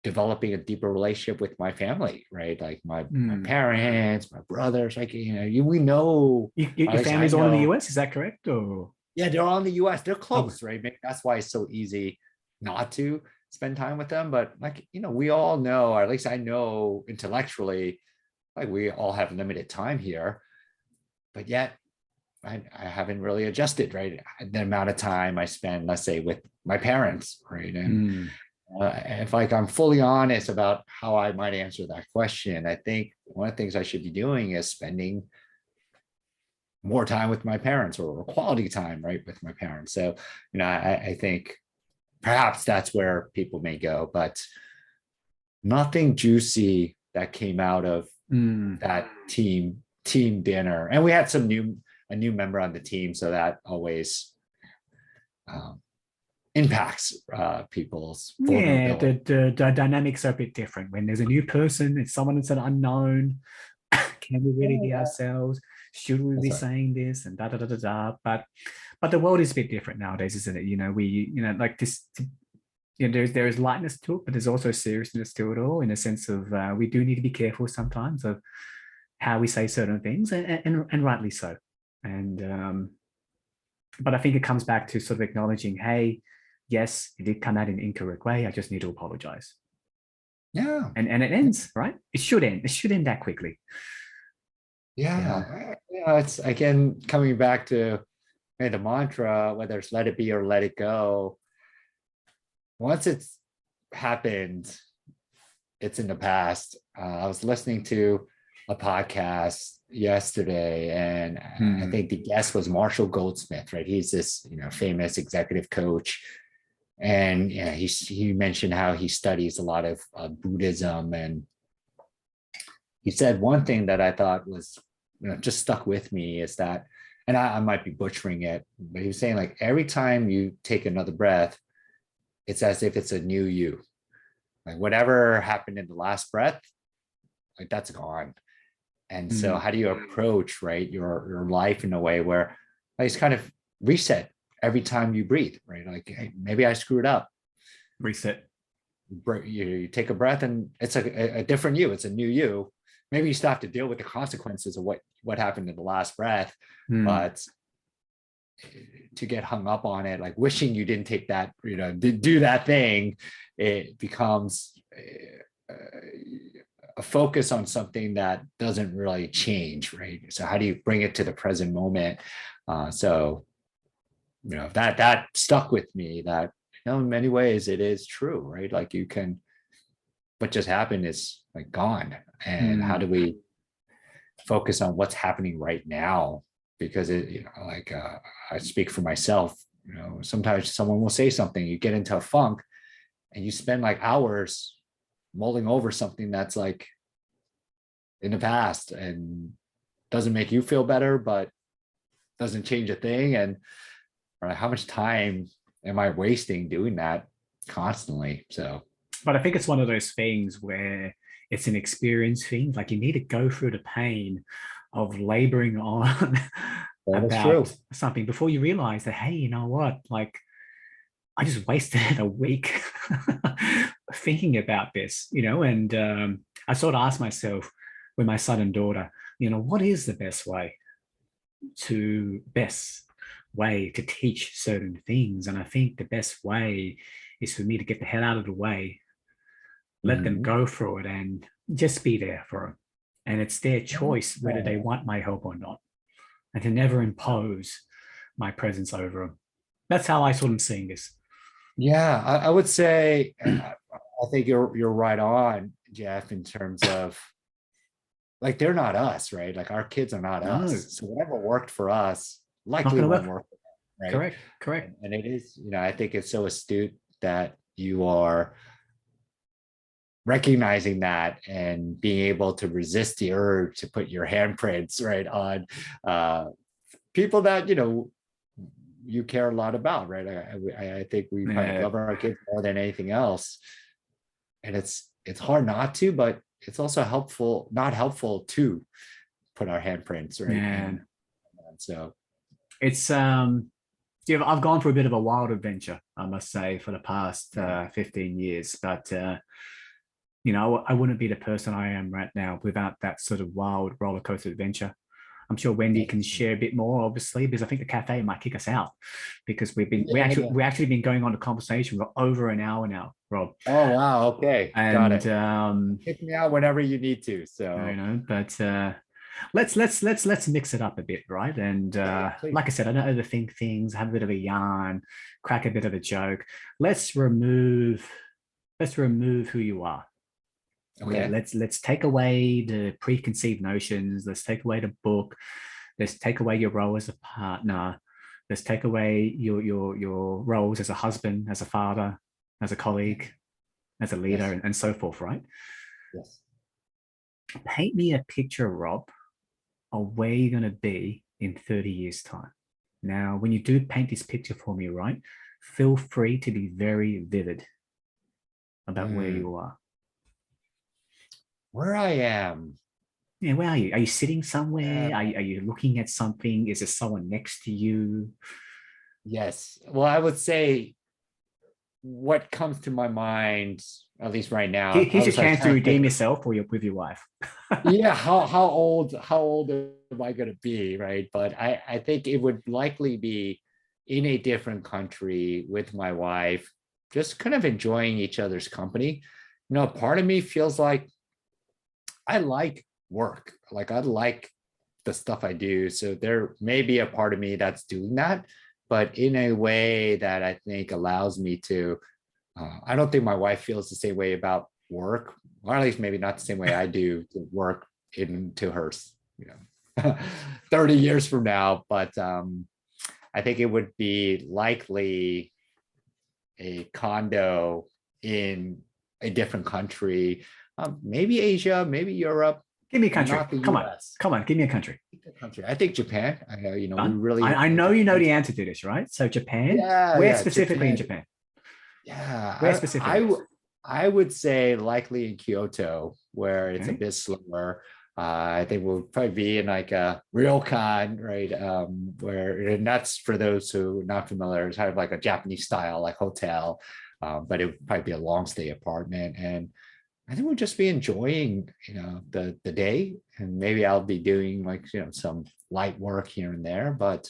developing a deeper relationship with my family, right? Like my mm. parents, my brothers, like we know, at Your least I family's all in the know. US, is that correct? Or Yeah, they're all in the US. They're oh, close, right? Maybe that's why it's so easy not to spend time with them. But like, we all know, or at least I know intellectually, like we all have limited time here. But yet I haven't really adjusted, right? The amount of time I spend, let's say, with my parents, right? And mm, if like I'm fully honest about how I might answer that question, I think one of the things I should be doing is spending more time with my parents or quality time, right, with my parents. So, I think perhaps that's where people may go, but nothing juicy that came out of mm. that team dinner. And we had a new member on the team, so that always um, impacts people's Yeah, vulnerability. the dynamics are a bit different. When there's a new person, it's someone that's an unknown. Can we really be Yeah, ourselves? Should we be that's right. saying this and da da da da da? But the world is a bit different nowadays, isn't it? Like this. There is lightness to it, but there's also seriousness to it all. In a sense of we do need to be careful sometimes of how we say certain things, and rightly so. And but I think it comes back to sort of acknowledging, hey, yes, it did come out in an incorrect way. I just need to apologize. Yeah, And it ends, right? It should end. It should end that quickly. Yeah. yeah. It's again coming back to the mantra, whether it's let it be or let it go. Once it's happened, it's in the past. I was listening to a podcast yesterday, and I think the guest was Marshall Goldsmith, right? He's this, famous executive coach. And he mentioned how he studies a lot of Buddhism, and he said one thing that I thought was, just stuck with me is that, and I might be butchering it, but he was saying like every time you take another breath, it's as if it's a new you. Like whatever happened in the last breath, like that's gone. And so how do you approach, right, your life in a way where like, it's kind of reset every time you breathe, right? Like, hey, maybe I screwed up. Reset. You take a breath and it's a different you. It's a new you. Maybe you still have to deal with the consequences of what happened in the last breath, but to get hung up on it, like wishing you didn't take that, do that thing, it becomes a focus on something that doesn't really change, right? So how do you bring it to the present moment? So that stuck with me, that in many ways it is true, right? Like you can, what just happened is like gone, and how do we focus on what's happening right now? Because it, I speak for myself, sometimes someone will say something, you get into a funk and you spend like hours mulling over something that's like in the past and doesn't make you feel better, but doesn't change a thing. And how much time am I wasting doing that constantly? So, but I think it's one of those things where it's an experience thing. Like you need to go through the pain of laboring on about something before you realize that, hey, you know what? Like I just wasted a week thinking about this, and I sort of asked myself with my son and daughter, what is the best way to teach certain things? And I think the best way is for me to get the hell out of the way, let them go through it, and just be there for them. And it's their choice whether they want my help or not, and to never impose my presence over them. That's how I sort of seeing this. Yeah, I would say, I think you're right on, Jeff, in terms of like they're not us, right? Like our kids are not us. So whatever worked for us likely won't work for them, right? Correct. And it is, I think it's so astute that you are recognizing that and being able to resist the urge to put your handprints right on people that you care a lot about, right? I think we probably love our kids more than anything else, and it's hard not to, but it's also not helpful to put our handprints, right? And so it's I've gone for a bit of a wild adventure, I must say, for the past 15 years, but I wouldn't be the person I am right now without that sort of wild roller coaster adventure. I'm sure Wendy can share a bit more, obviously, because I think the cafe might kick us out because we actually been going on a conversation for over an hour now, Rob. Oh wow, okay, got it. Kick me out whenever you need to. So but let's mix it up a bit, right? And like I said, I don't overthink things. Have a bit of a yarn, crack a bit of a joke. Let's remove who you are. Okay. Let's take away the preconceived notions. Let's take away the book. Let's take away your role as a partner. Let's take away your roles as a husband, as a father, as a colleague, as a leader, and so forth, right? Yes. Paint me a picture, Rob, of where you're going to be in 30 years' time. Now, when you do paint this picture for me, right, feel free to be very vivid about where you are. Where I am. Yeah, where are you? Are you sitting somewhere? Are you looking at something? Is there someone next to you? Yes. Well, I would say what comes to my mind, at least right now. Here's your chance to redeem yourself with your wife. Yeah, how old am I going to be, right? But I think it would likely be in a different country with my wife, just kind of enjoying each other's company. Part of me feels like I like work. Like I like the stuff I do. So there may be a part of me that's doing that, but in a way that I think allows me to I don't think my wife feels the same way about work, or at least maybe not the same way I do to work into her, 30 years from now. But I think it would be likely a condo in a different country, maybe Asia, maybe Europe, Give me a country. not the Come on. US. Come on. Give me a country. Country. I think Japan. I know, we Done. really. I know you know the answer to this, right? So Japan. Yeah, Where yeah, specifically in Japan. Japan? Yeah, Where specifically? I would say likely in Kyoto, where it's a Okay. bit slower. I think we'll probably be in like a ryokan, right? Where, and that's for those who are not familiar, it's kind of like a Japanese style, like hotel, but it would probably be a long stay apartment. And I think we'll just be enjoying, the day, and maybe I'll be doing like, some light work here and there, but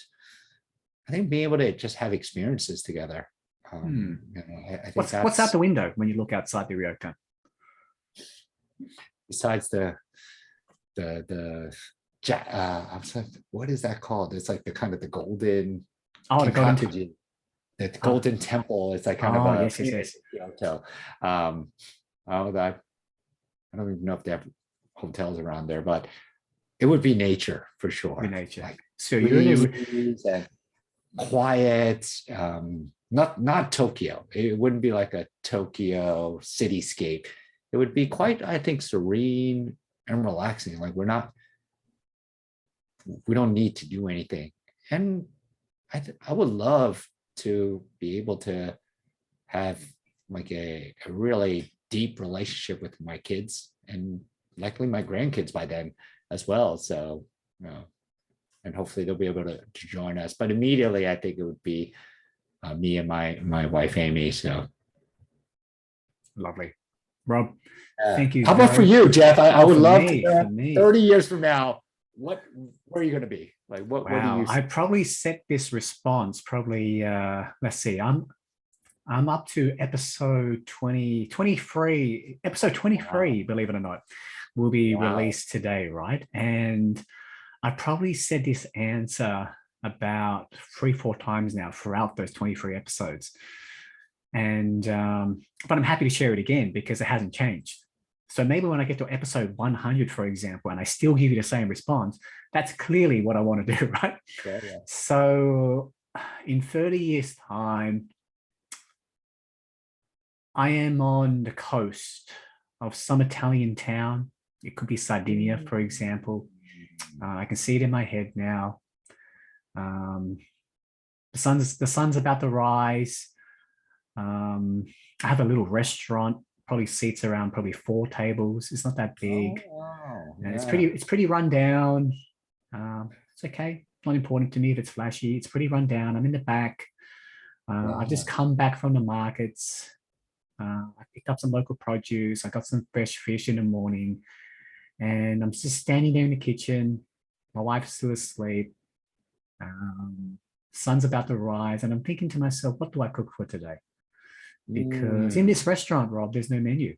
I think being able to just have experiences together. I think What's out that's the window when you look outside the ryokan? besides the I'm sorry, what is that called? It's like the kind of the golden Oh, the golden. Kinkakuji, the Oh, golden temple. It's like kind of a yes, yes, yes. Kyoto. I don't even know if they have hotels around there, but it would be nature for sure. With nature. Like So you're in a, trees and quiet. Not Tokyo. It wouldn't be like a Tokyo cityscape. It would be quite, I think, serene and relaxing. Like we don't need to do anything. And I would love to be able to have like a really deep relationship with my kids and likely my grandkids by then as well. So, and hopefully they'll be able to join us. But immediately, I think it would be me and my wife Amy. So lovely, Rob. Thank you. How about for you, Jeff? I would love to know, me. 30 years from now, where are you going to be? Like, what do Wow, you I probably set this response probably. Let's see. I'm up to episode 23. Episode 23, wow. Believe it or not, will be released today, right? And I probably said this answer about 3-4 times now throughout those 23 episodes. And but I'm happy to share it again because it hasn't changed. So maybe when I get to episode 100, for example, and I still give you the same response, that's clearly what I want to do, right? Yeah. So in 30 years' time, I am on the coast of some Italian town. It could be Sardinia, for example. I can see it in my head now. The sun's about to rise. I have a little restaurant, probably seats around probably 4 tables. It's not that big. Oh, wow. And it's pretty run down. It's okay. Not important to me if it's flashy. It's pretty run down. I'm in the back. I've just come back from the markets. I picked up some local produce. I got some fresh fish in the morning, and I'm just standing there in the kitchen. My wife's still asleep. Sun's about to rise, and I'm thinking to myself, what do I cook for today? Because in this restaurant, Rob, there's no menu.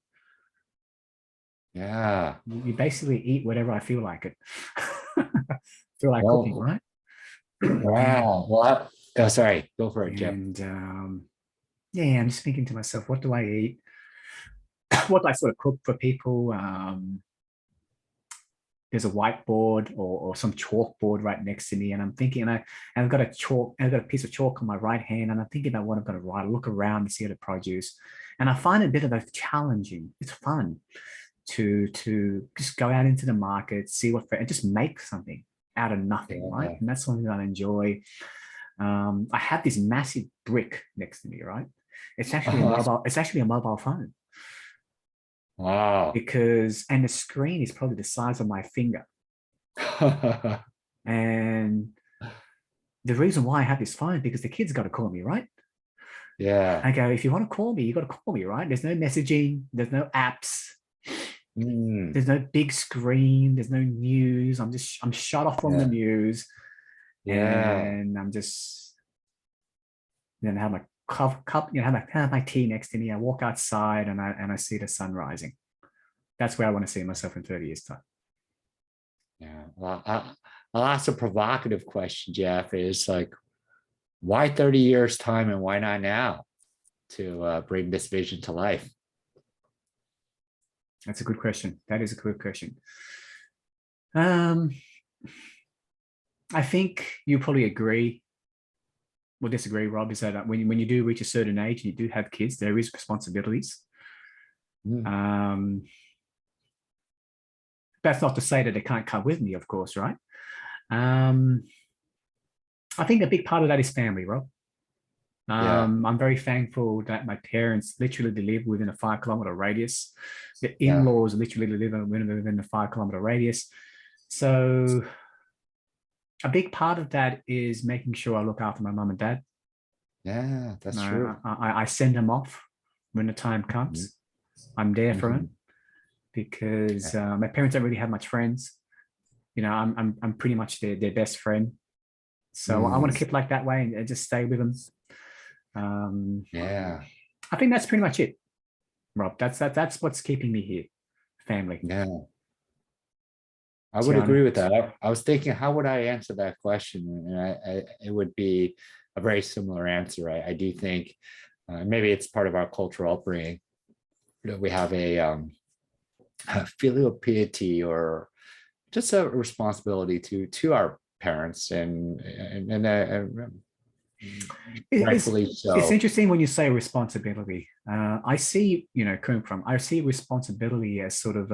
Yeah. You basically eat whatever I feel like it. Feel like cooking, right? Wow. Well, sorry. Go for it, Jeff. And yeah, I'm just thinking to myself, what do I eat? What do I sort of cook for people? There's a whiteboard or some chalkboard right next to me, and I'm thinking, I've got a piece of chalk on my right hand, and I'm thinking about what I'm going to write. I look around and see the produce, and I find it a bit of a challenging. It's fun to just go out into the market, see and just make something out of nothing, right? And that's something that I enjoy. I have this massive brick next to me, right? It's actually a mobile phone. Wow. And the screen is probably the size of my finger. And the reason why I have this phone, because the kids got to call me, right? Yeah. I go, if you want to call me, you got to call me, right? There's no messaging, there's no apps, there's no big screen, there's no news. I'm shut off from the news. Yeah. And I'm just, then I have my cup, have my tea next to me. I walk outside and I see the sun rising. That's where I want to see myself in 30 years' time. Yeah. Well, I'll ask a provocative question, Jeff, is like, why 30 years time and why not now? to bring this vision to life? That's a good question. That is a good question. I think you probably agree or disagree, Rob, is that when you do reach a certain age and you do have kids, there is responsibilities. That's not to say that they can't come with me, of course, right? I think a big part of that is family, Rob. I'm very thankful that my parents literally live within a 5-kilometer radius. The in-laws literally live within a 5-kilometer radius. So a big part of that is making sure I look after my mum and dad. Yeah, that's true. I send them off when the time comes. I'm there for them because my parents don't really have much friends. You know, I'm pretty much their best friend. So I want to keep like that way and just stay with them. I think that's pretty much it, Rob. That's what's keeping me here. Family. Yeah. I would agree with that. I was thinking, how would I answer that question? And it would be a very similar answer. I do think maybe it's part of our cultural upbringing. You know, we have a filial piety or just a responsibility to our parents and rightfully so. It's interesting when you say responsibility. I see, I see responsibility as sort of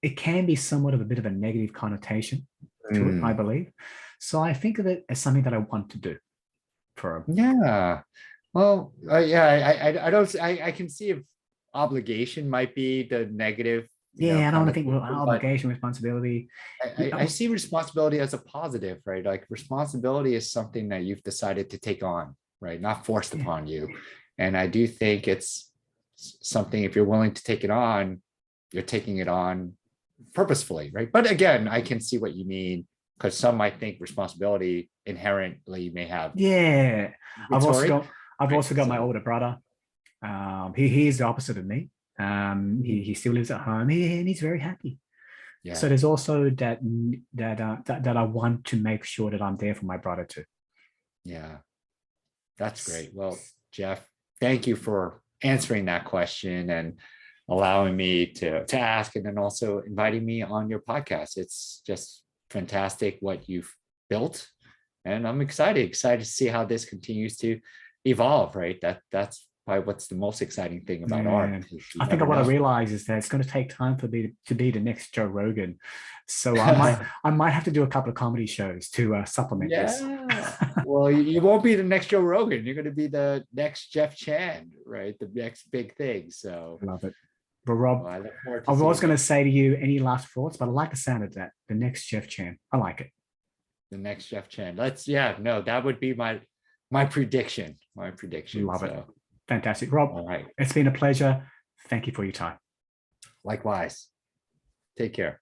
it can be somewhat of a bit of a negative connotation to it, I believe. So I think of it as something that I want to do for them. Yeah. Well, I don't, I can see if obligation might be the negative. I don't want to think, well, obligation, responsibility. I see responsibility as a positive, right? Like responsibility is something that you've decided to take on, right? Not forced upon you. And I do think it's something, if you're willing to take it on, you're taking it on purposefully, right? But again, I can see what you mean, because some might think responsibility inherently may have. Yeah. I've also got my older brother. He is the opposite of me. He still lives at home and he's very happy. Yeah. So there's also that I want to make sure that I'm there for my brother too. Yeah, that's great. Well, Jeff, thank you for answering that question and allowing me to ask, and then also inviting me on your podcast. It's just fantastic what you've built, and I'm excited to see how this continues to evolve. Right, that's probably what's the most exciting thing about art. I think what I realize is that it's going to take time for me to be the next Joe Rogan. So I might have to do a couple of comedy shows to supplement this. Well, you won't be the next Joe Rogan. You're going to be the next Jeff Chen, right? The next big thing. So love it. But Rob, I was going to say to you, any last thoughts, but I like the sound of that. The next Jeff Chen. I like it. The next Jeff Chen. That would be my prediction. Love it. Fantastic. Rob, all right. It's been a pleasure. Thank you for your time. Likewise. Take care.